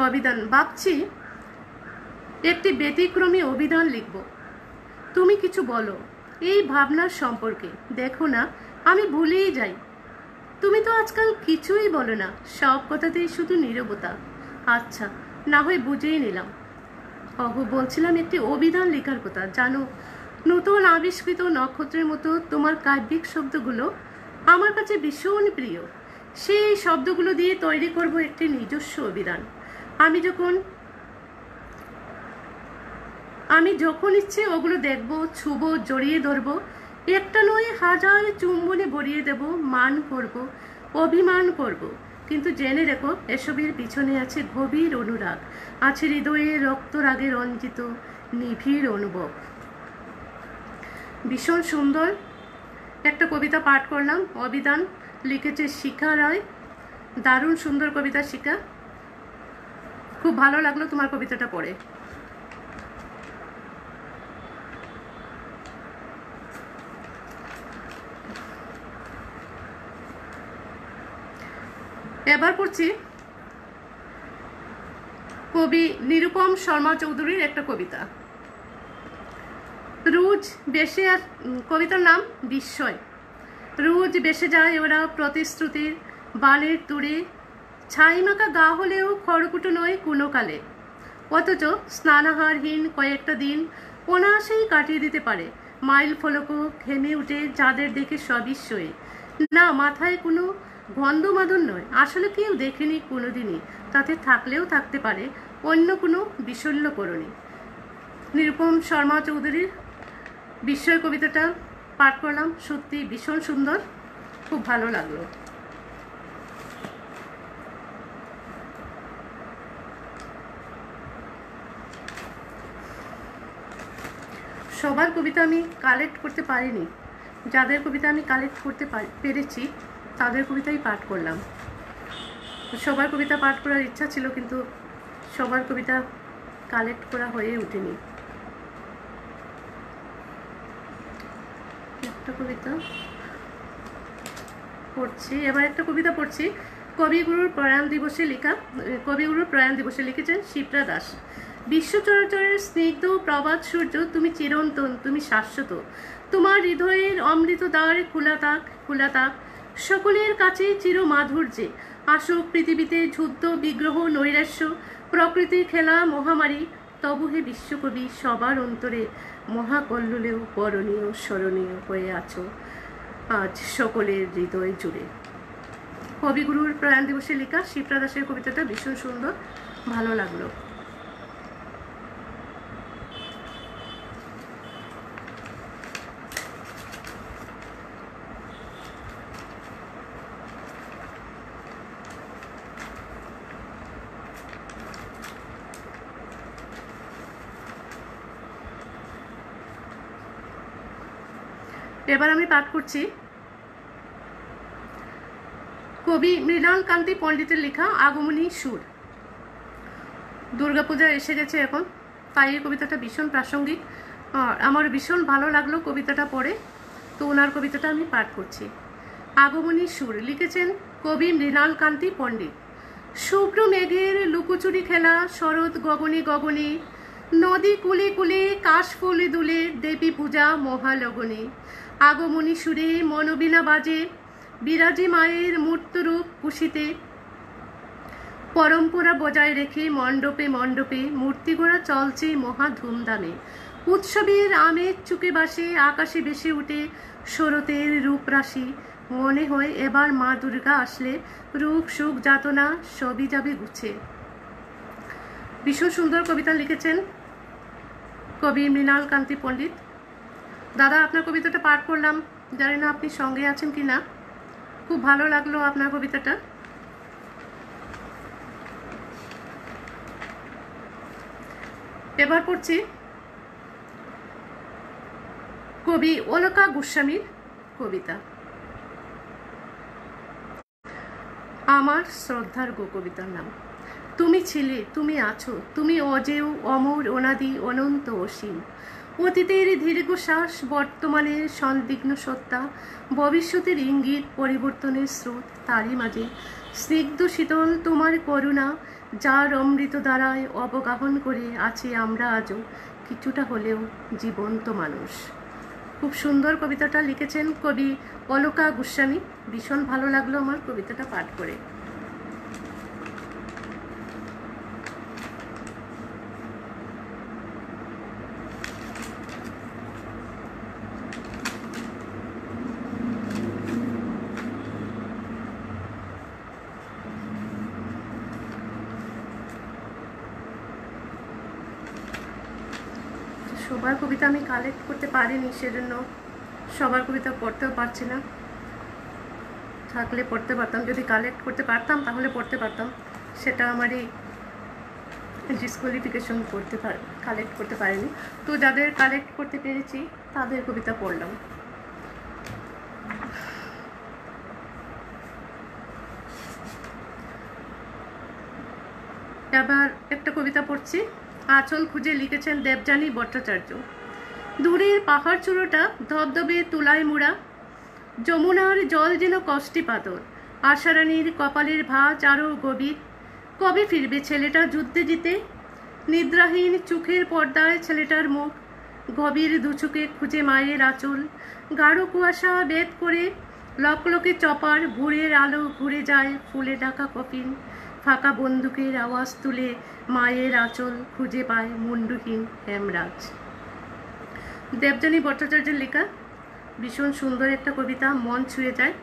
অভিধান ভাবছি একটি ব্যতিক্রমী অভিধান লিখব। তুমি কিছু বলো এই ভাবনার সম্পর্কে। দেখো না আমি ভুলেই যাই। তুমি তো আজকাল কিছুই বলো না, সব কথাতেই শুধু নীরবতা। আচ্ছা না হয় বুঝেই নিলাম। বলছিলাম একটি অভিধান লেখার কথা। জানো, নতুন আবিষ্কৃত নক্ষত্রের মতো তোমার কাব্যিক শব্দগুলো আমার কাছে ভীষণ প্রিয়। সেই শব্দগুলো দিয়ে তৈরি করব একটি নিজস্ব অভিধান। আমি যখন ইচ্ছে ওগুলো দেখব, ছুব, জড়িয়ে ধরব। একটা নয় হাজার চুম্বনে ভরিয়ে দেব, মান করব, অভিমান করব। কিন্তু জেনে রেখো এসবের পিছনে আছে গভীর অনুরাগ, আছে হৃদয়ে রক্তরাগে রঞ্জিত নিবিড় অনুভব। ভীষণ সুন্দর একটা কবিতা পাঠ করলাম। অভিধান লিখেছে শিখা রায়। দারুণ সুন্দর কবিতা শিখা, খুব ভালো লাগলো তোমার কবিতাটা পড়ে। এবার পড়ছি কবি নিরুপম শর্মা চৌধুরীর একটা কবিতা। রোজ বেশে, কবিতার নাম বিস্ময়। রোজ বেসে যায় ওরা প্রতিশ্রুতির বানের তুড়ে, ছাইমাখা গা হলেও খড়কুটো নয় কোনো কালে। অথচ স্নানাহারহীন কয়েকটা দিন অনায়াসেই কাটিয়ে দিতে পারে মাইল ফলকও ঘেমে উঠে যাদের দেখে সবিস্ময়ে। না মাথায় কোনো গন্ধমাদন নয়, আসলে কেউ দেখেনি কোনোদিনই, তাতে থাকলেও থাকতে পারে অন্য কোনো বিশল্যকরণী। নিরুপম শর্মা চৌধুরীর বিস্ময় কবিতাটা পাঠ করলাম, সত্যি ভীষণ সুন্দর, খুব ভালো লাগলো। সবার কবিতা আমি কালেক্ট করতে পারিনি, যাদের কবিতা আমি কালেক্ট করতে পেরেছি তাদের কবিতাই পাঠ করলাম। সবার কবিতা পাঠ করার ইচ্ছা ছিল, কিন্তু সবার কবিতা কালেক্ট করা হয়ে ওঠেনি। একটা কবিতা পড়ছি, এবার একটা কবিতা পড়ছি কবিগুরুর প্রয়াণ দিবসে লেখা। কবিগুরুর প্রয়াণ দিবসে লিখেছেন শিপ্রা দাস। বিশ্ব চরাচরের স্নিগ্ধ প্রভাত সূর্য, তুমি চিরন্তন, তুমি শাশ্বত। তোমার হৃদয়ের অমৃত দ্বার খোলা থাক, খোলা থাক সকলের কাছে চির মাধুর্যে। আসুক পৃথিবীতে যুদ্ধ বিগ্রহ নৈরাশ্য, প্রকৃতির খেলা মহামারী, তবু হে বিশ্বকবি সবার অন্তরে মহাকল্লোলেও বরণীয় স্মরণীয় হয়ে আছো আজ সকলের হৃদয় জুড়ে। কবিগুরুর প্রয়াণ দিবসে লেখা শিপ্রা দাসের কবিতাটা ভীষণ সুন্দর, ভালো লাগলো। এবার আমি পাঠ করছি কবি মৃণাল কান্তি পণ্ডিতের লেখা আগমনী সুর। দুর্গাপূজা এসে গেছে এখন, তাই এই কবিতাটা ভীষণ প্রাসঙ্গিক। আমার ভীষণ ভালো লাগলো কবিতাটা পড়ে, তো ওনার কবিতাটা আমি পাঠ করছি। আগমনী সুর লিখেছেন কবি মৃণাল কান্তি পণ্ডিত। শুভ্র মেঘের লুকোচুরি খেলা শরৎ গগনে গগনে, নদী কুলে কুলে কাশফুলে দুলে দেবী পূজা মহালগনে। আগমনী সুরে মনোবীণা বাজে, বিরাজে মায়ের মূর্তরূপ কুশিতে। পরম্পরা বজায় রেখে মণ্ডপে মণ্ডপে মূর্তিগড়া চলছে মহা ধুমধামে। উৎসবের আমেজ চুকে বাসে আকাশে ভেসে উঠে শরতের রূপরাশি। মনে হয় এবার মা দুর্গা আসলে রূপ সুখ যাতনা সবই যাবে গুছে। ভীষণ সুন্দর কবিতা লিখেছেন কবি মৃণাল কান্তি পণ্ডিত। দাদা, আপনার কবিতাটা পাঠ করলাম, জানি না আপনি সঙ্গে আছেন কি না। খুব ভালো লাগলো আপনার কবিতাটা। এবার পড়ছি কবি অলকা গোস্বামীর কবিতা আমার শ্রদ্ধার গো। কবিতার নাম তুমি ছিলে, তুমি আছো, তুমি অজেয় অমর অনাদি অনন্ত অসীম। অতীতের দীর্ঘশ্বাস, বর্তমানের সন্দিগ্ন সত্তা, ভবিষ্যতের ইঙ্গিত, পরিবর্তনের স্রোত, তারই মাঝে স্নিগ্ধ শীতল তোমার করুণা, যার অমৃত দ্বারায় অবগাহন করে আছি আমরা আজও কিছুটা হলেও জীবন্ত মানুষ। খুব সুন্দর কবিতাটা লিখেছেন কবি অলকা গোস্বামী। ভীষণ ভালো লাগলো আমার কবিতাটা পাঠ করে। সবার কবিতা আমি কালেক্ট করতে পারিনি, সেজন্য সবার কবিতা পড়তেও পারছি না। থাকলে পড়তে পারতাম, যদি কালেক্ট করতে পারতাম তাহলে পড়তে পারতাম। সেটা আমারই ডিসকোয়ালিফিকেশন, কালেক্ট করতে পারিনি। তো যাদের কালেক্ট করতে পেরেছি তাদের কবিতা পড়লাম। এবার একটা কবিতা পড়ছি, আঁচল খুঁজে, লিখেছেন দেবযানী ভট্টাচার্য। দূরের পাহাড় চূড়োটা ধবধবে তুলায় মুড়া, যমুনার জল যেন কষ্টি পাথর, আশারানীর কপালের ভাঁজ আরও গভীর। কবে ফিরবে ছেলেটা যুদ্ধে জিতে? নিদ্রাহীন চোখের পর্দায় ছেলেটার মুখ, গভীর দুচোখে খুঁজে মায়ের আঁচল। গাঢ় কুয়াশা বেদ করে লকলকে চপার, ভোরের আলো ঘুরে যায় ফুলে ঢাকা কফিন। ফাঁকা বন্দুকের আওয়াজ তুলে মায়ের আঁচল খুঁজে পায় মুন্ডুহীন হেমরাজ। দেবযানী ভট্টাচার্যের লেখা ভীষণ সুন্দর একটা কবিতা, মন ছুঁয়ে যায়।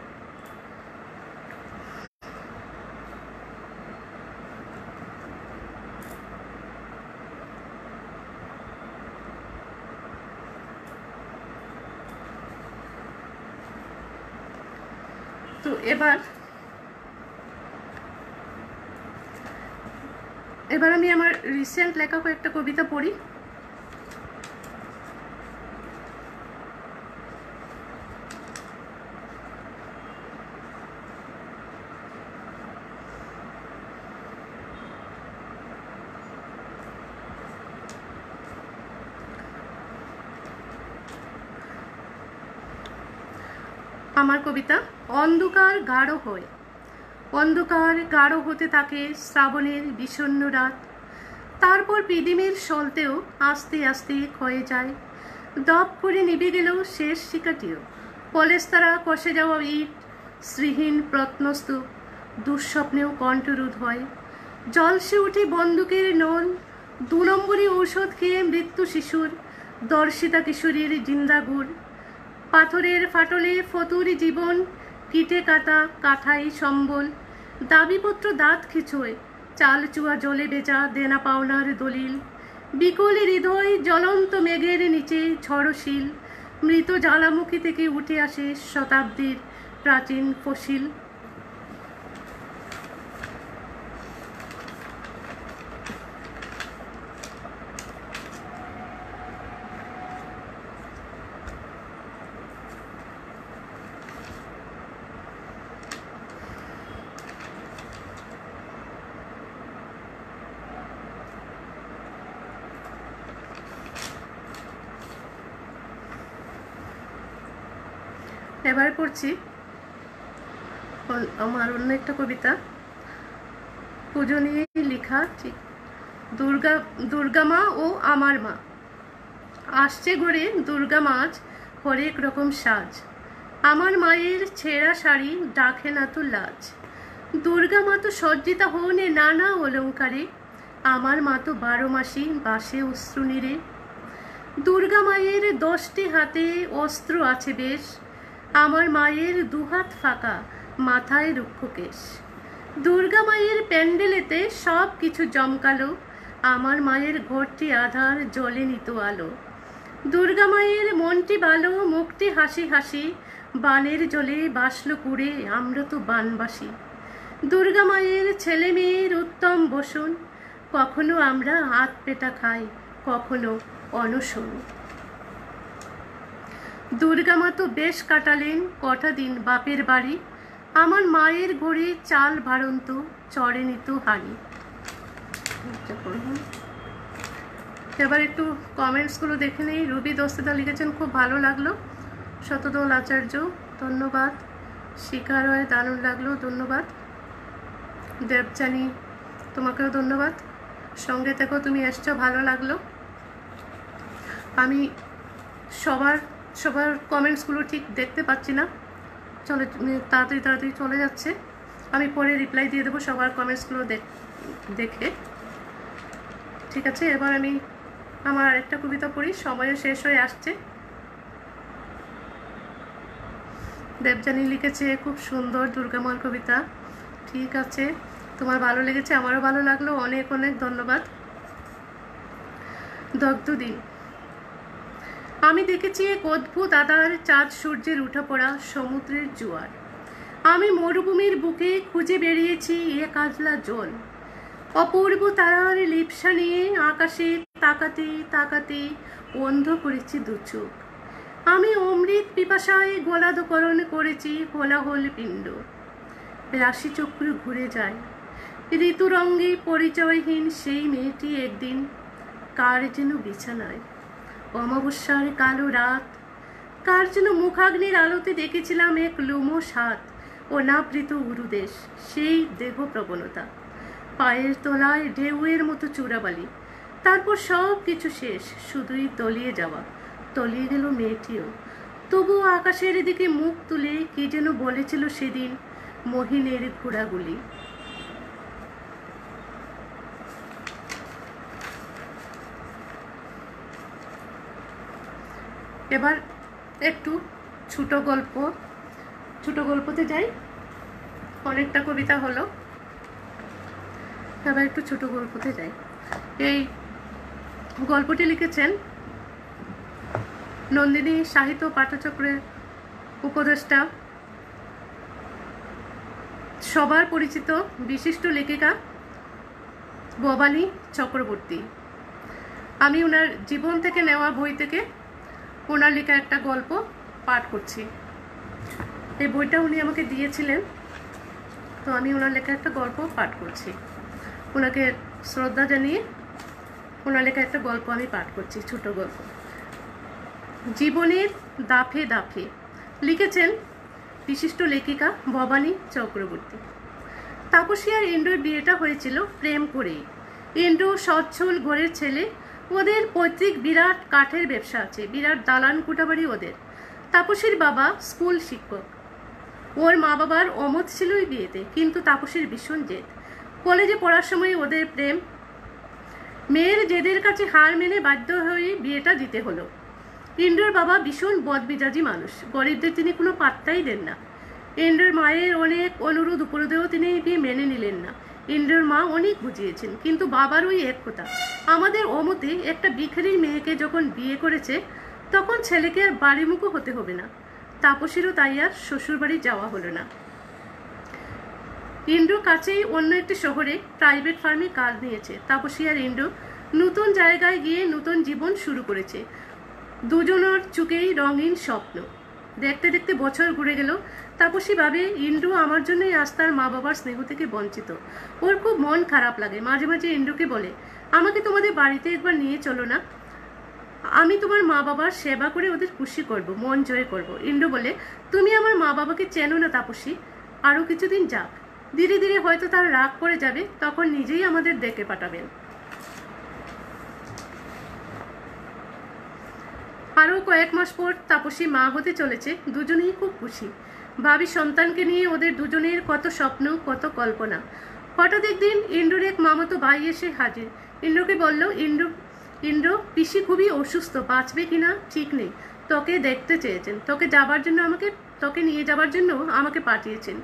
তো এবার আমি আমার রিসেন্ট লেখা কয়েকটা কবিতা পড়ি। আমার কবিতা অন্ধকার গাঢ় হয়। অন্ধকার গাঢ় হতে থাকে শ্রাবণের বিষণ্ণ রাত, তারপর পিদিমের সলতেও আস্তে আস্তে ক্ষয়ে যায়। দপ করে নিভে গেল শেষ শিকাটিও। পলেস্তারা কষে যাওয়া ইট, শ্রীহীন প্রত্নস্তূপ, দুঃস্বপ্নেও কণ্ঠরোধ হয়। জলসে উঠে বন্দুকের নল, 2 নম্বরই ঔষধ খেয়ে মৃত্যু শিশুর, দর্শিতা কিশোরীর জিন্দাগুড়। পাথরের ফাটলে ফতুর জীবন, কিটে কাটা কাঠাই সম্বল। দাবিপত্র দাঁত খিচোয়, চাল চুয়া জলে বেচা দেনা পাওনার দলিল। বিকল হৃদয় জ্বলন্ত মেঘের নিচে ঝড়শীল, মৃত জ্বালামুখী থেকে উঠে আসে শতাব্দীর প্রাচীন ফসিল। এবারে পড়ছি আমার অন্য একটা কবিতা, পুজো নিয়েই লেখা। ঠিক, দুর্গা মা ও আমার মা। আসছে ঘরে দুর্গা মাছ, হরেক রকম সাজ। আমার মায়ের ছেঁড়া শাড়ি ডাকে না তো লাজ। দুর্গা মা তো সজ্জিতা হনে নানা অলঙ্কারে, আমার মা তো 12 মাসই বাসে অশ্রু নিরে। দুর্গা মায়ের 10টি হাতে অস্ত্র আছে বেশ, আমার মায়ের 2 হাত ফাঁকা, মাথায় রুক্ষকেশ। দুর্গা মায়ের প্যান্ডেলেতে সব কিছু জমকালো, আমার মায়ের ঘরটি আধার, জলে নিত আলো। দুর্গা মায়ের মনটি ভালো, মুখটি হাসি হাসি, বানের জলে বাসলো কুড়ে, আমরা তো বানবাসী। দুর্গা মায়ের ছেলে মেয়ের উত্তম বসন, কখনো আমরা হাত পেটা খাই, কখনো অনশন। দুর্গা মা তো বেশ কাটালেন কটা দিন বাপের বাড়ি, আমার মায়ের ঘরে চাল ভাড়ন্ত, চড়ে নিত হাড়ি। এবার একটু কমেন্টসগুলো দেখে নেই। রুবি দস্তিদা লিখেছেন খুব ভালো লাগলো। শতদল আচার্য ধন্যবাদ। শিখা রয় দারুণ লাগলো, ধন্যবাদ। দেবজানী তোমাকেও ধন্যবাদ, সঙ্গে থেকেও তুমি এসছো, ভালো লাগলো। আমি সবার কমেন্টসগুলো ঠিক দেখতে পাচ্ছি না, চলে তাড়াতাড়ি চলে যাচ্ছে। আমি পরে রিপ্লাই দিয়ে দেবো সবার কমেন্টসগুলো দেখে। ঠিক আছে, এবার আমি আমার আরেকটা কবিতা পড়ি, সময়ও শেষ হয়ে আসছে। দেবজানী লিখেছে খুব সুন্দর দুর্গামার কবিতা। ঠিক আছে, তোমার ভালো লেগেছে, আমারও ভালো লাগলো, অনেক অনেক ধন্যবাদ। দগ্ধ দিন। আমি দেখেছি এক অদ্ভুত আধার, চাঁদ সূর্যের উঠা পড়া, সমুদ্রের জোয়ার। আমি মরুভূমির বুকে খুঁজে বেরিয়েছি এক আজলা জল। অপূর্ব তারার লিপসা নিয়ে আকাশে তাকাতে তাকাতে অন্ধ করেছি 2 চোখ। আমি অমৃত পিপাসায় গোলাধকরণ করেছি হোলাহল পিণ্ড। রাশিচক্র ঘুরে যায়, ঋতুরঙ্গে পরিচয়হীন সেই মেয়েটি একদিন কার যেন বিছানায়। অমাবস্যার কালো রাত, কার যেন মুখাগ্নির আলোতে দেখেছিলাম এক লোমশ হাত, অনাবৃত উরুদেশ, সেই দেহ প্রবণতা, পায়ের তলায় ঢেউয়ের মতো চূড়াবালি। তারপর সব কিছু শেষ, শুধুই তলিয়ে যাওয়া। তলিয়ে গেল মেয়েটিও, তবুও আকাশের দিকে মুখ তুলে কি যেন বলেছিল সেদিন মহিনের ঘোড়াগুলি। এবার একটু ছোট গল্পতে যাই। অনেকটা কবিতা হলো, এবার একটু ছোট গল্পতে যাই। এই গল্পটি লিখেছেন নন্দিনী সাহিত্য পাঠচক্রের উপদেষ্টা, সবার পরিচিত বিশিষ্ট লেখিকা ভবানী চক্রবর্তী। আমি ওনার জীবন থেকে নেওয়া বই থেকে ওনার লেখা একটা গল্প পাঠ করছি। এই বইটা উনি আমাকে দিয়েছিলেন, তো আমি ওনার লেখা একটা গল্প পাঠ করছি। ওনাকে শ্রদ্ধা জানিয়ে ওনার লেখা একটা গল্প আমি পাঠ করছি, ছোট গল্প। জীবনের দাফে দাফে, লিখেছেন বিশিষ্ট লেখিকা ভবানী চক্রবর্তী। তাপসী আর ইন্দ্রর বিয়েটা হয়েছিল প্রেম করেই। ইন্দ্র সচ্ছল ঘরের ছেলে, ওদের পৈতৃক বিরাট কাঠের ব্যবসা আছে, বিরাট দালান কুটাবাড়ি ওদের। তাপসীর বাবা স্কুল শিক্ষক। ওর মা বাবার অমত ছিলই বিয়েতে, কিন্তু তাপসীর ভীষণ জেদ। কলেজে পড়ার সময় ওদের প্রেম, মেয়ের জেদের কাছে হার মেনে বাধ্য হয়ে বিয়েটা দিতে হলো। ইন্দ্রর বাবা ভীষণ বদমেজাজি মানুষ, গরিবদের তিনি কোনো পাত্তাই দেন না। ইন্দ্রর মায়ের অনেক অনুরোধ উপরোধেও তিনি বিয়ে মেনে নিলেন না। ইন্দ্রর মা অনেক বুঝিয়েছেন, কিন্তু বাবার ওই এক কথা, আমাদের অমতে একটা ভিখারির মেয়েকে যখন বিয়ে করেছে তখন ছেলেকে আর বাড়িমুখো হতে হবে না। তাপসীরও তাই আর শ্বশুরবাড়ি যাওয়া হলো না। ইন্দ্র কাছেই অন্য একটি শহরে প্রাইভেট ফার্মে কাজ নিয়েছে। তাপসী আর ইন্দ্র নতুন জায়গায় গিয়ে নতুন জীবন শুরু করেছে। দুজনের চোখেই রঙিন স্বপ্ন। দেখতে দেখতে বছর ঘুরে গেল। তাপসী ভাবে, ইন্দ্র আমার জন্যই আজ তার মা বাবার স্নেহ থেকে বঞ্চিত। ওর খুব মন খারাপ লাগে। মাঝে মাঝে ইন্দ্রকে বলে, আমাকে তোমাদের বাড়িতে একবার নিয়ে চলো না, আমি তোমার মা বাবার সেবা করে ওদের খুশি করব, মন জয় করব। ইন্দ্র বলে, তুমি আমার মা বাবাকে চেনো না তাপসী, আরো কিছুদিন যাক, ধীরে ধীরে হয়তো তার রাগ করে যাবে, তখন নিজেই আমাদের ডেকে পাঠাবেন। আরো কয়েক মাস পর তাপসী মা হতে চলেছে। দুজনেই খুব খুশি। ভাবি সন্তানকে নিয়ে ওদের দুজনের কত স্বপ্ন, কত কল্পনা। হঠাৎ একদিন ইন্দ্রর এক মামাতো ভাই এসে হাজির। ইন্দ্রকে বলল, ইন্দ্র পিসি খুবই অসুস্থ, বাঁচবে কিনা ঠিক নেই, তোকে দেখতে চেয়েছেন, তোকে নিয়ে যাবার জন্য আমাকে পাঠিয়েছেন।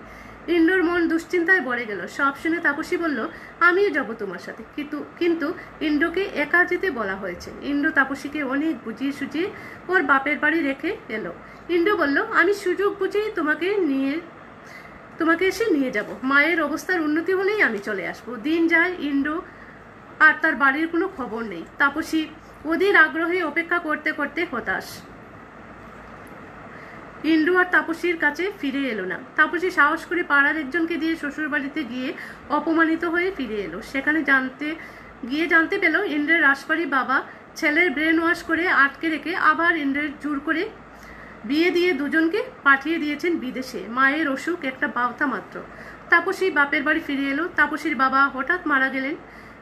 ইন্দ্রর মন দুশ্চিন্তায় ভরে গেল। সব শুনে তাপসী বলল, আমিও যাব তোমার সাথে, কিন্তু ইন্দ্রকে একা যেতে বলা হয়েছে। ইন্দ্র তাপসীকে অনেক বুঝিয়ে সুঝিয়ে ওর বাপের বাড়ি রেখে এলো। ইন্দ্র বলল, আমি সুযোগ বুঝেই তোমাকে এসে নিয়ে যাব, মায়ের অবস্থার উন্নতি হলেই আমি চলে আসবো। দিন যায়, ইন্দ্র আর তার বাড়ির কোনো খবর নেই। তাপসী ওদের আগ্রহে অপেক্ষা করতে করতে হতাশ। ইন্দ্র আর তাপসীর কাছে ফিরে এলো না। তাপসী সাহস করে পাড়ার একজনকে দিয়ে শ্বশুর বাড়িতে গিয়ে অপমানিত হয়ে ফিরে এলো। সেখানে জানতে পেল ইন্দ্রের রাসবাড়ি বাবা ছেলের ব্রেন ওয়াশ করে আটকে রেখে আবার ইন্দ্রের জোর করে বিয়ে দিয়ে দুজনকে পাঠিয়ে দিয়েছেন বিদেশে। মায়ের অসুখ একটা বাউতা মাত্র। তাপসী বাপের বাড়ি ফিরে এলো। তাপসীর বাবা হঠাৎ মারা গেলেন।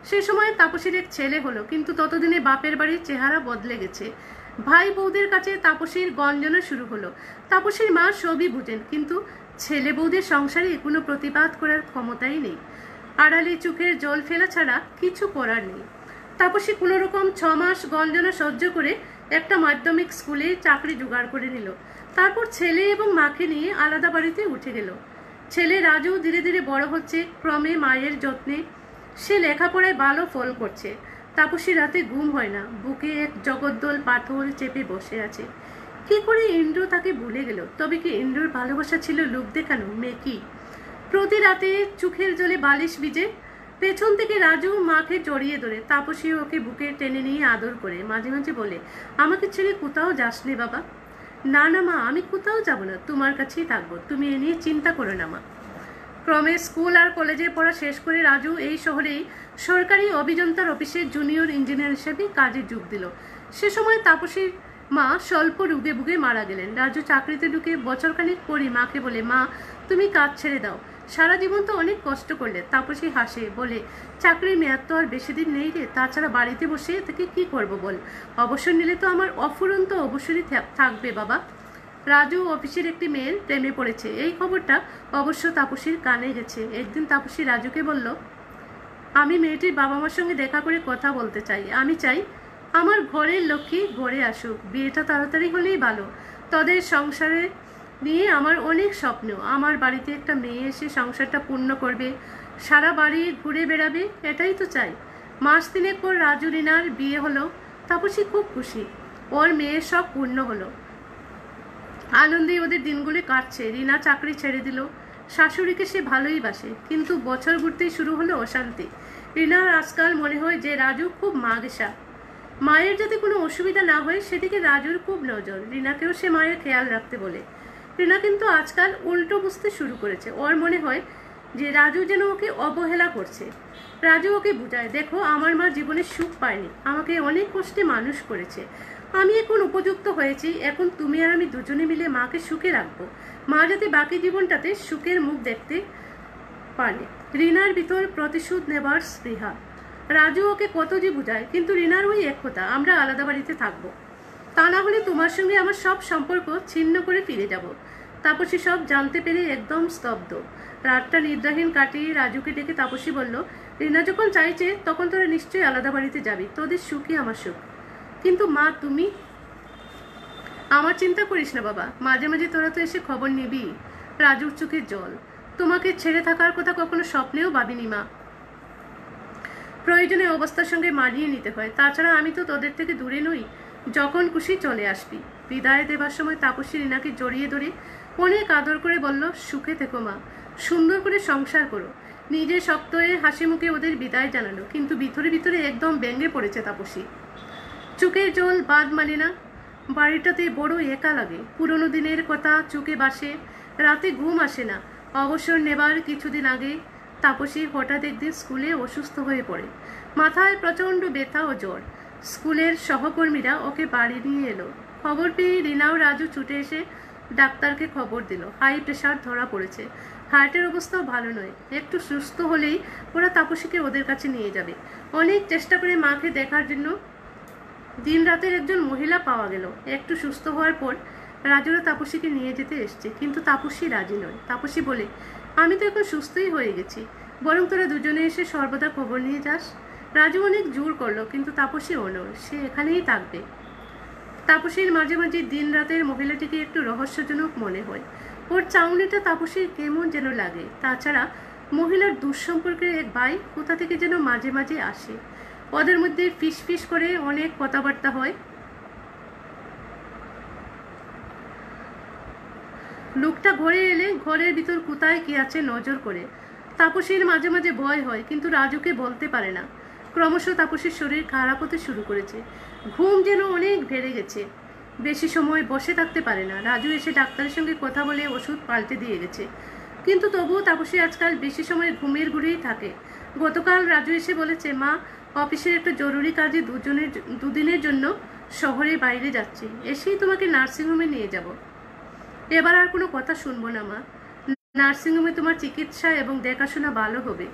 সে সময় তাপসীর এক ছেলে হলো, কিন্তু ততদিনে বাপের বাড়ির চেহারা বদলে গেছে। ভাই বৌদের কাছে তাপসীর গঞ্জনা শুরু হলো। তাপসীর মা সবই বুঝেন, কিন্তু ছেলে বৌদের সংসারে কোনো প্রতিবাদ করার ক্ষমতাই নেই। আড়ালে চোখের জল ফেলা ছাড়া কিছু করার নেই। তাপসী কোনো রকম 6 মাস গঞ্জনা সহ্য করে একটা মাধ্যমিক স্কুলে চাকরি জোগাড় করে নিল। তারপর ছেলে এবং মাকে নিয়ে আলাদা বাড়িতে উঠে গেল। ছেলে রাজু ধীরে ধীরে বড় হচ্ছে, ক্রমে মায়ের যত্নে সে লেখাপড়ায় ভালো ফল করছে। তাপসী রাতে ঘুম হয় না, বুকে এক জগদ্দল পাথর চেপে বসে আছে। কি করে ইন্দ্র তাকে ভুলে গেল? তবে কি ইন্দ্রর ভালোবাসা ছিল লোক দেখানো, মেকি? প্রতি রাতে চোখের জলে বালিশ ভিজে পেছন থেকে রাজু মাকে জড়িয়ে ধরে, তাপসী ওকে বুকে টেনে নিয়ে আদর করে মাঝে মাঝে বলে, আমাকে ছেড়ে কোথাও যাস নে বাবা। না না মা, আমি কোথাও যাব না, তোমার কাছেই থাকবো, তুমি এ নিয়ে চিন্তা করো না মা। ক্রমে স্কুল আর কলেজে পড়া শেষ করে রাজু এই শহরেই সরকারি অভিযন্তার অফিসে জুনিয়র ইঞ্জিনিয়ার হিসেবে কাজে যোগ দিল। সে সময় তাপসীর মা স্বল্প রোগে ভুগে মারা গেলেন। রাজু চাকরিতে ঢুকে বছরখানেক পরই মাকে বলে, মা তুমি কাজ ছেড়ে দাও, সারা জীবন তো অনেক কষ্ট করলে। তাপসী হাসে, বলে, চাকরির মেয়াদ তো আর বেশি দিন নেই রে, তাছাড়া বাড়িতে বসে থেকে কি করব বল, অবসর নিলে তো আমার অফুরন্ত অবসরই থাকবে বাবা। রাজু অফিসের একটি মেয়ের প্রেমে পড়েছে, এই খবরটা অবশ্য তাপসীর কানে গেছে। একদিন তাপসী রাজুকে বলল, আমি মেয়েটির বাবা মার সঙ্গে দেখা করে কথা বলতে চাই। আমি চাই আমার ঘরের লক্ষ্মী ঘরে আসুক, বিয়েটা তাড়াতাড়ি হলেই ভালো। তোদের সংসারে নিয়ে আমার অনেক স্বপ্ন, আমার বাড়িতে একটা মেয়ে এসে সংসারটা পূর্ণ করবে, সারা বাড়ি ঘুরে বেড়াবে, এটাই তো চাই। মাস 3 পর রাজু রিনার বিয়ে হলো। তাপসী খুব খুশি, ওর মেয়ের সব পূর্ণ হলো। আনন্দে ওদের দিনগুলি কাটছে। রিনা চাকরি ছেড়ে দিল। শাশুড়িকে সে ভালোই বাসে, কিন্তু বছর ঘুরতেই শুরু হলো অশান্তি। রিনার আজকাল মনে হয় যে রাজু খুব মাগেশা, মায়ের যাতে কোনো অসুবিধা না হয় সেদিকে রাজুর খুব নজর। রিনাকেও সে মায়ের খেয়াল রাখতে বলে। রিনা কিন্তু আজকাল উল্টো বুঝতে শুরু করেছে। ওর মনে হয় যে রাজু যেন ওকে অবহেলা করছে। রাজু ওকে বুঝায়, দেখো আমার মা জীবনে সুখ পায়নি, আমাকে অনেক কষ্টে মানুষ করেছে, আমি এখন উপযুক্ত হয়েছি, এখন তুমি আর আমি দুজনে মিলে মাকে সুখে রাখবো, মা যাতে বাকি জীবনটাতে সুখের মুখ দেখতে পারে। রিনার ভিতর প্রতিশোধ নেবার স্পৃহা। রাজু ওকে কত যে বুঝায়, কিন্তু রিনার ওই এক কথা, আমরা আলাদা বাড়িতে থাকবো, তা না হলে তোমার সঙ্গে আমার সব সম্পর্ক ছিন্ন করে ফিরে যাব। তাপসী সব জানতে পেরে একদম স্তব্ধ। রাতটা নিদ্রাহীন কাটিয়ে রাজুকে ডেকে তাপসী বলল, রিনা যখন চাইছে তখন তোরা নিশ্চয়ই আলাদা বাড়িতে যাবি, তোদের সুখই আমার সুখ। কিন্তু মা তুমি? আমার চিন্তা করিস না বাবা, মাঝে মাঝে তোরা তো এসে খবর নিবি। রাজুর চোখে জল। তোমাকে ছেড়ে থাকার কথা কখনো স্বপ্নেও ভাবিনি মা। প্রয়োজনে অবস্থার সঙ্গে মানিয়ে নিতে হয়, তাছাড়া আমি তো তোদের থেকে দূরে নই, যখন খুশি চলে আসবি। বিদায় দেবার সময় তাপসী রিনাকে জড়িয়ে ধরে অনেক আদর করে বলল, সুখে থেকো মা, সুন্দর করে সংসার করো। নিজে শক্ত হয়ে হাসি মুখে ওদের বিদায় জানালো, কিন্তু ভিতরে ভিতরে একদম ব্যঙ্গে পড়েছে তাপসী। চোখের জল বাদ মানে না। বাড়িটাতে বড় একা লাগে, পুরনো দিনের কথা চোখে বাসে, রাতে ঘুম আসে না। অবসর নেবার কিছুদিন আগে তাপসী হঠাৎ একদিন স্কুলে অসুস্থ হয়ে পড়ে। মাথায় প্রচণ্ড ব্যথা ও জ্বর। স্কুলের সহকর্মীরা ওকে বাড়ি নিয়ে এলো। খবর পেয়ে রিনা ও রাজু ছুটে এসে ডাক্তারকে খবর দিল, হাই প্রেশার ধরা পড়েছে, হার্টের অবস্থাও ভালো নয়, একটু সুস্থ হলেই ওরা তাপসীকে ওদের কাছে নিয়ে যাবে। অনেক চেষ্টা করে মাকে দেখার জন্য দিন রাতের একজন মহিলা পাওয়া গেল। একটু সুস্থ হওয়ার পর রাজুরা তাপসীকে নিয়ে যেতে এসছে, কিন্তু তাপসী রাজি নয়। তাপসী বলে, আমি তো এখন সুস্থই হয়ে গেছি, বরং তোরা দুজনে এসে সর্বদা খবর নিয়ে যাস। রাজু অনেক জোর করলো, কিন্তু তাপসী অনড়, সে এখানেই থাকবে। তাপসীর মাঝে মাঝে দিন রাতের মহিলাটিকে একটু রহস্যজনক মনে হয়। ওর চাউনিটা তাপসীর কেমন যেন লাগে। তাছাড়া মহিলার দুঃসম্পর্কের এক ভাই কোথা থেকে যেন মাঝে মাঝে আসে, ওদের মধ্যে ফিস ফিস করে অনেক কথাবার্তা হয়। লোকটা ঘরে এলে ঘরের ভিতর কোথায় কি আছে নজর করে। তাপসীর মাঝে মাঝে ভয় হয়, কিন্তু রাজুকে বলতে পারে না। ক্রমশ তাপসীর শরীর খারাপ হতে শুরু করেছে, ঘুম যেন অনেক বেড়ে গেছে, বেশি সময় বসে থাকতে পারে না। রাজু এসে ডাক্তারের সঙ্গে কথা বলে ওষুধ পাল্টে দিয়ে গেছে, কিন্তু তবুও তাপসী আজকাল বেশি সময় ঘুমের ঘুরেই থাকে। গতকাল রাজু এসে বলেছে, মা অফিসের একটা জরুরি কাজে দুদিনের জন্য শহরে বাইরে যাচ্ছি, এসেই তোমাকে নার্সিংহোমে নিয়ে যাব। এবার আর কোনো কথা শুনবো না মা, নার্সিংহোমে তোমার চিকিৎসা এবং দেখাশোনা ভালো হবে।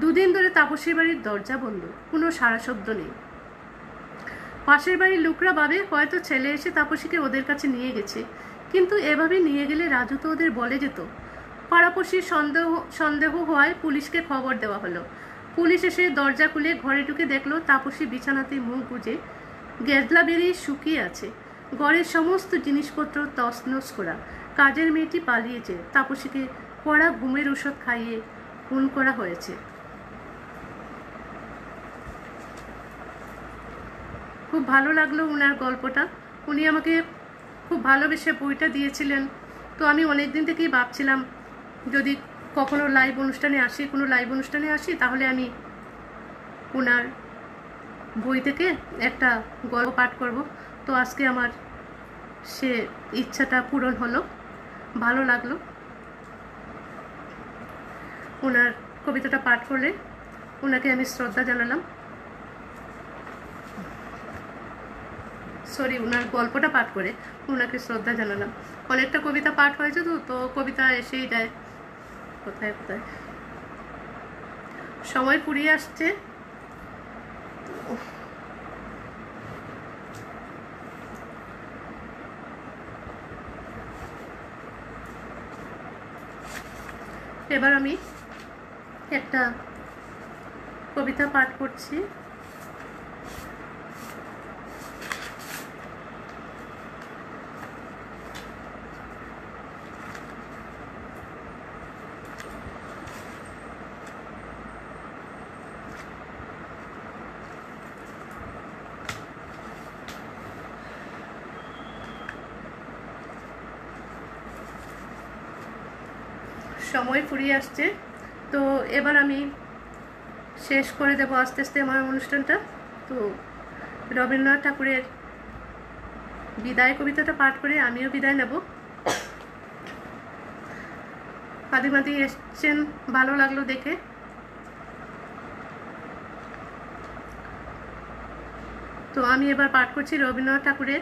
দুদিন ধরে তাপসীর বাড়ির দরজা বন্ধ, কোনো সারা শব্দ নেই। পাশের বাড়ির লোকরা ভাবে হয়তো ছেলে এসে তাপসীকে ওদের কাছে নিয়ে গেছে, কিন্তু এভাবে নিয়ে গেলে রাজু তো ওদের বলে যেত। পাড়াপড়শির সন্দেহ হওয়ায় পুলিশকে খবর দেওয়া হলো। পুলিশ এসে দরজা খুলে ঘরে ঢুকে দেখলো তাপসী বিছানাতে মুখ গুজে গেজলা বেরিয়ে শুকিয়ে আছে। ঘরের সমস্ত জিনিসপত্র তছনছ করা। কাজের মেয়েটি পালিয়েছে, তাপসীকে কড়া ঘুমের ওষুধ খাইয়ে খুন করা হয়েছে। খুব ভালো লাগলো ওনার গল্পটা। উনি আমাকে খুব ভালোবেসে বইটা দিয়েছিলেন। তো আমি অনেক দিন থেকেই ভাবছিলাম যদি কখনো কোনো লাইভ অনুষ্ঠানে আসি তাহলে আমি ওনার বই থেকে একটা গল্প পাঠ করব। তো আজকে আমার সে ইচ্ছাটা পূরণ হলো, ভালো লাগলো। ওনার কবিতাটা পাঠ করলে ওনাকে আমি শ্রদ্ধা জানালাম, ওনার গল্পটা পাঠ করে ওনাকে শ্রদ্ধা জানালাম। অনেকটা কবিতা পাঠ হয়েছে, তো কবিতা এসেই যায় কোথায় কোথায়। সময় ফুরিয়ে আসছে। এবার আমি একটা কবিতা পাঠ করছি। সময় ফুরিয়ে আসছে, তো এবার আমি শেষ করে দেব আস্তে আস্তে আমার অনুষ্ঠানটা। তো রবীন্দ্রনাথ ঠাকুরের বিদায় কবিতাটা পাঠ করে আমিও বিদায় নেব। কাদিমাদি এসছেন, ভালো লাগলো দেখে। তো আমি এবার পাঠ করছি রবীন্দ্রনাথ ঠাকুরের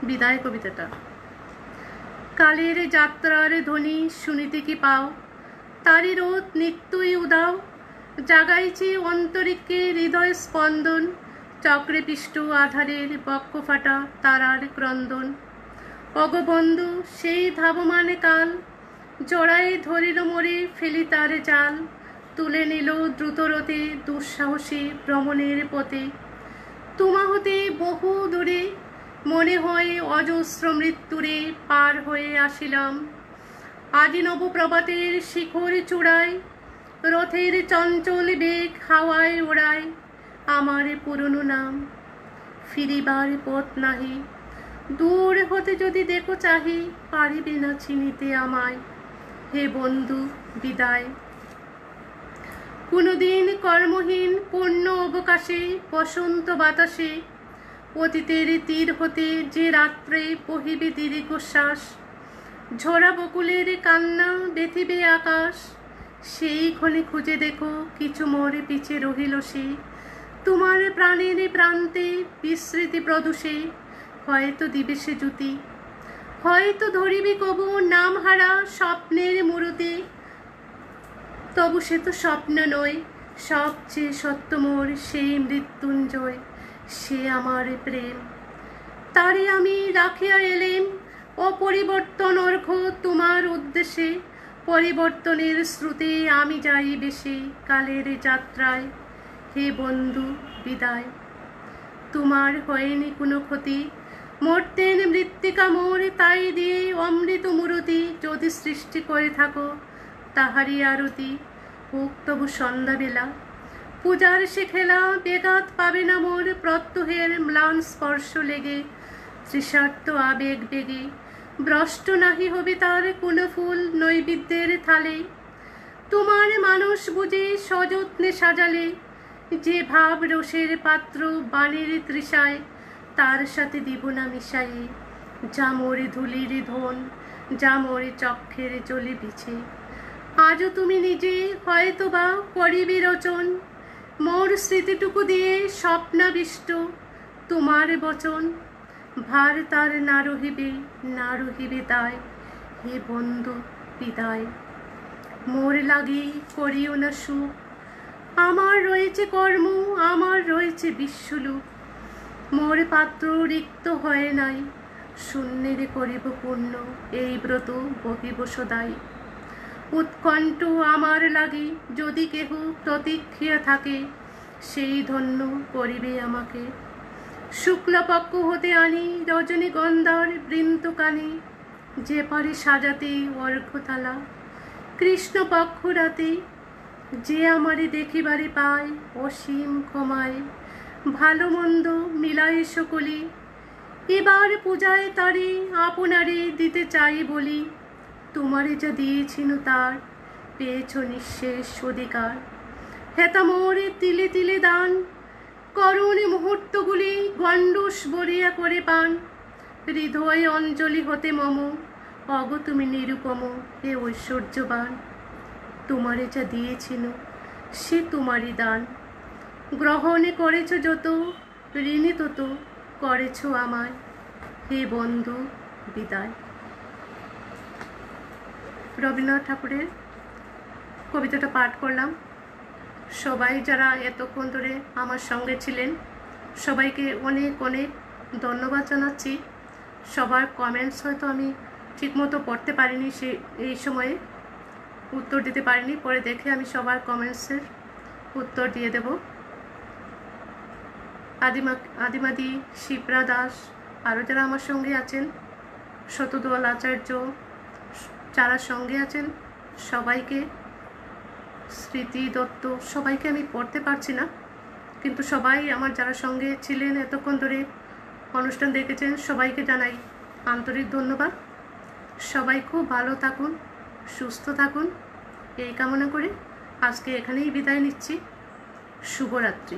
বিদায় কবিতাটা। কালের যাত্রার ধ্বনি শুনিতে কি পাও, তারি রোদ নিত্যই উদাও, জাগাইছি অন্তরিক্ষে হৃদয় স্পন্দন, চক্রে পিষ্ট আধারের বক্ষ ফাটা তারার ক্রন্দন। অগবন্ধু সেই ধাবমান কাল, জড়াই ধরিল মোরে ফেলি তার জাল, তুলে নিল দ্রুতরথে দুঃসাহসী ভ্রমণের পথে। তোমা হতে বহু দূরে মনে হয় অজস্র মৃত্যুরে পার হয়ে আসিলাম। আজি নবপ্রভাতের শিখর চূড়ায় রথের চঞ্চল বেগ হাওয়ায় ওড়ায় আমার পুরনো নাম। ফিরিবার পথ নাহি, দূর হতে যদি দেখো চাহি, পারিবে না চিনিতে আমায়। হে বন্ধু বিদায়। কোনদিন কর্মহীন পূর্ণ অবকাশে বসন্ত বাতাসে অতীতের তীর হতে যে রাত্রে বহিবে দীর্ঘশ্বাস, ঝরা বকুলের কান্না ব্যথিবে আকাশ, সেই ক্ষণে খুঁজে দেখো কিছু মোরে পিছে রহিল সে। তোমার প্রাণের প্রান্তে বিস্মৃতি প্রদূষে হয়তো দিবে সে জ্যোতি, হয়তো ধরিবি কবু নাম হারা স্বপ্নের মূরতি। তবু সে তো স্বপ্ন নয়, সবচেয়ে সত্য মোর সেই মৃত্যুঞ্জয়, সে আমার প্রেম। তারে আমি রাখিয়া এলেম অপরিবর্তন অর্ঘ তোমার উদ্দেশ্যে, পরিবর্তনের স্রোতে আমি যাই বেশি কালের যাত্রায়। হে বন্ধু বিদায়। তোমার হয়নি কোনো ক্ষতি, মর্তেন মৃত্তিকা মোর তাই দিয়ে অমৃত মূরতি, যদি সৃষ্টি করে থাকো তাহারই আরতি। হোক তবু সন্ধ্যাবেলা পূজার সে খেলা, বেগাত পাবে না মোর প্রত্যহের ম্লান স্পর্শ লেগে। তৃষার্ত আবেগ বেগে ভ্রষ্ট নাহি হবে তার কোনো ফুল নৈবেদ্যের থালে। তোমার মানুষ বুঝে সযত্নে সাজালে, যে ভাব রসের পাত্র বাণীর তৃষায়, তার সাথে দিব না মিশায়ে। যা মোরে ধুলির ধন, যা মোরে চক্ষের জলে বিছে। আজও তুমি নিজে হয়তো বা করিবে রচন, মোর স্মৃতিটুকু দিয়ে স্বপ্নাবিষ্ট তোমার বচন। ভার তার না রহিবে, না রহিবে তাই। হে বন্ধু বিদায়। মোর লাগি করিও না সুখ, আমার রয়েছে কর্ম, আমার রয়েছে বিশ্বলোক। মোর পাত্র রিক্ত হয় নাই, শূন্যেরে করিব পূর্ণ এই ব্রত বহিব সদাই। উৎকণ্ঠ আমার লাগি যদি কেহ প্রতীক্ষিয়া থাকে, সেই ধন্য করিবে আমাকে। শুক্লপক্ষ হতে আনি রজনীগন্ধার বৃন্তকানি, যে পারে সাজাতে অর্ঘ্যথালা। কৃষ্ণপক্ষ রাতে যে আমারে দেখিবারে পায় অসীম ক্ষমায়। ভালো মন্দ মিলায় সকলি, এবার পূজায় তারে আপনারে দিতে চাই বলি। তোমারে যা দিয়েছিল তার পেয়েছ নিঃশেষ অধিকার। হেতা মোরে তিলে তিলে দান, করুণে মুহূর্তগুলি গণ্ডূষ বরিয়া করে পান। হৃদয় অঞ্জলি হতে মম, অগ তুমি নিরুপম হে ঐশ্বর্যবান। তোমারে যা দিয়েছিল সে তোমারই দান, গ্রহণে করেছ যত ঋণী তত করেছ আমায়। হে বন্ধু বিদায়। রবীন্দ্রনাথ ঠাকুরের কবিতাটা পাঠ করলাম। সবাই যারা এতক্ষণ ধরে আমার সঙ্গে ছিলেন সবাইকে অনেক অনেক ধন্যবাদ জানাচ্ছি। সবার কমেন্টস হয়তো আমি ঠিকমতো পড়তে পারিনি, এই সময়ে উত্তর দিতে পারিনি, পরে দেখে আমি সবার কমেন্টসের উত্তর দিয়ে দেব। আদিমাদি, শিপ্রা দাস, আরও যারা আমার সঙ্গে আছেন, শতদোয়াল আচার্য, যারা সঙ্গে আছেন সবাইকে, স্মৃতি দত্ত, সবাইকে আমি পড়তে পারছি না, কিন্তু সবাই আমার যারা সঙ্গে ছিলেন এতক্ষণ ধরে অনুষ্ঠান দেখেছেন সবাইকে জানাই আন্তরিক ধন্যবাদ। সবাই খুব ভালো থাকুন, সুস্থ থাকুন এই কামনা করে আজকে এখানেই বিদায় নিচ্ছি। শুভরাত্রি।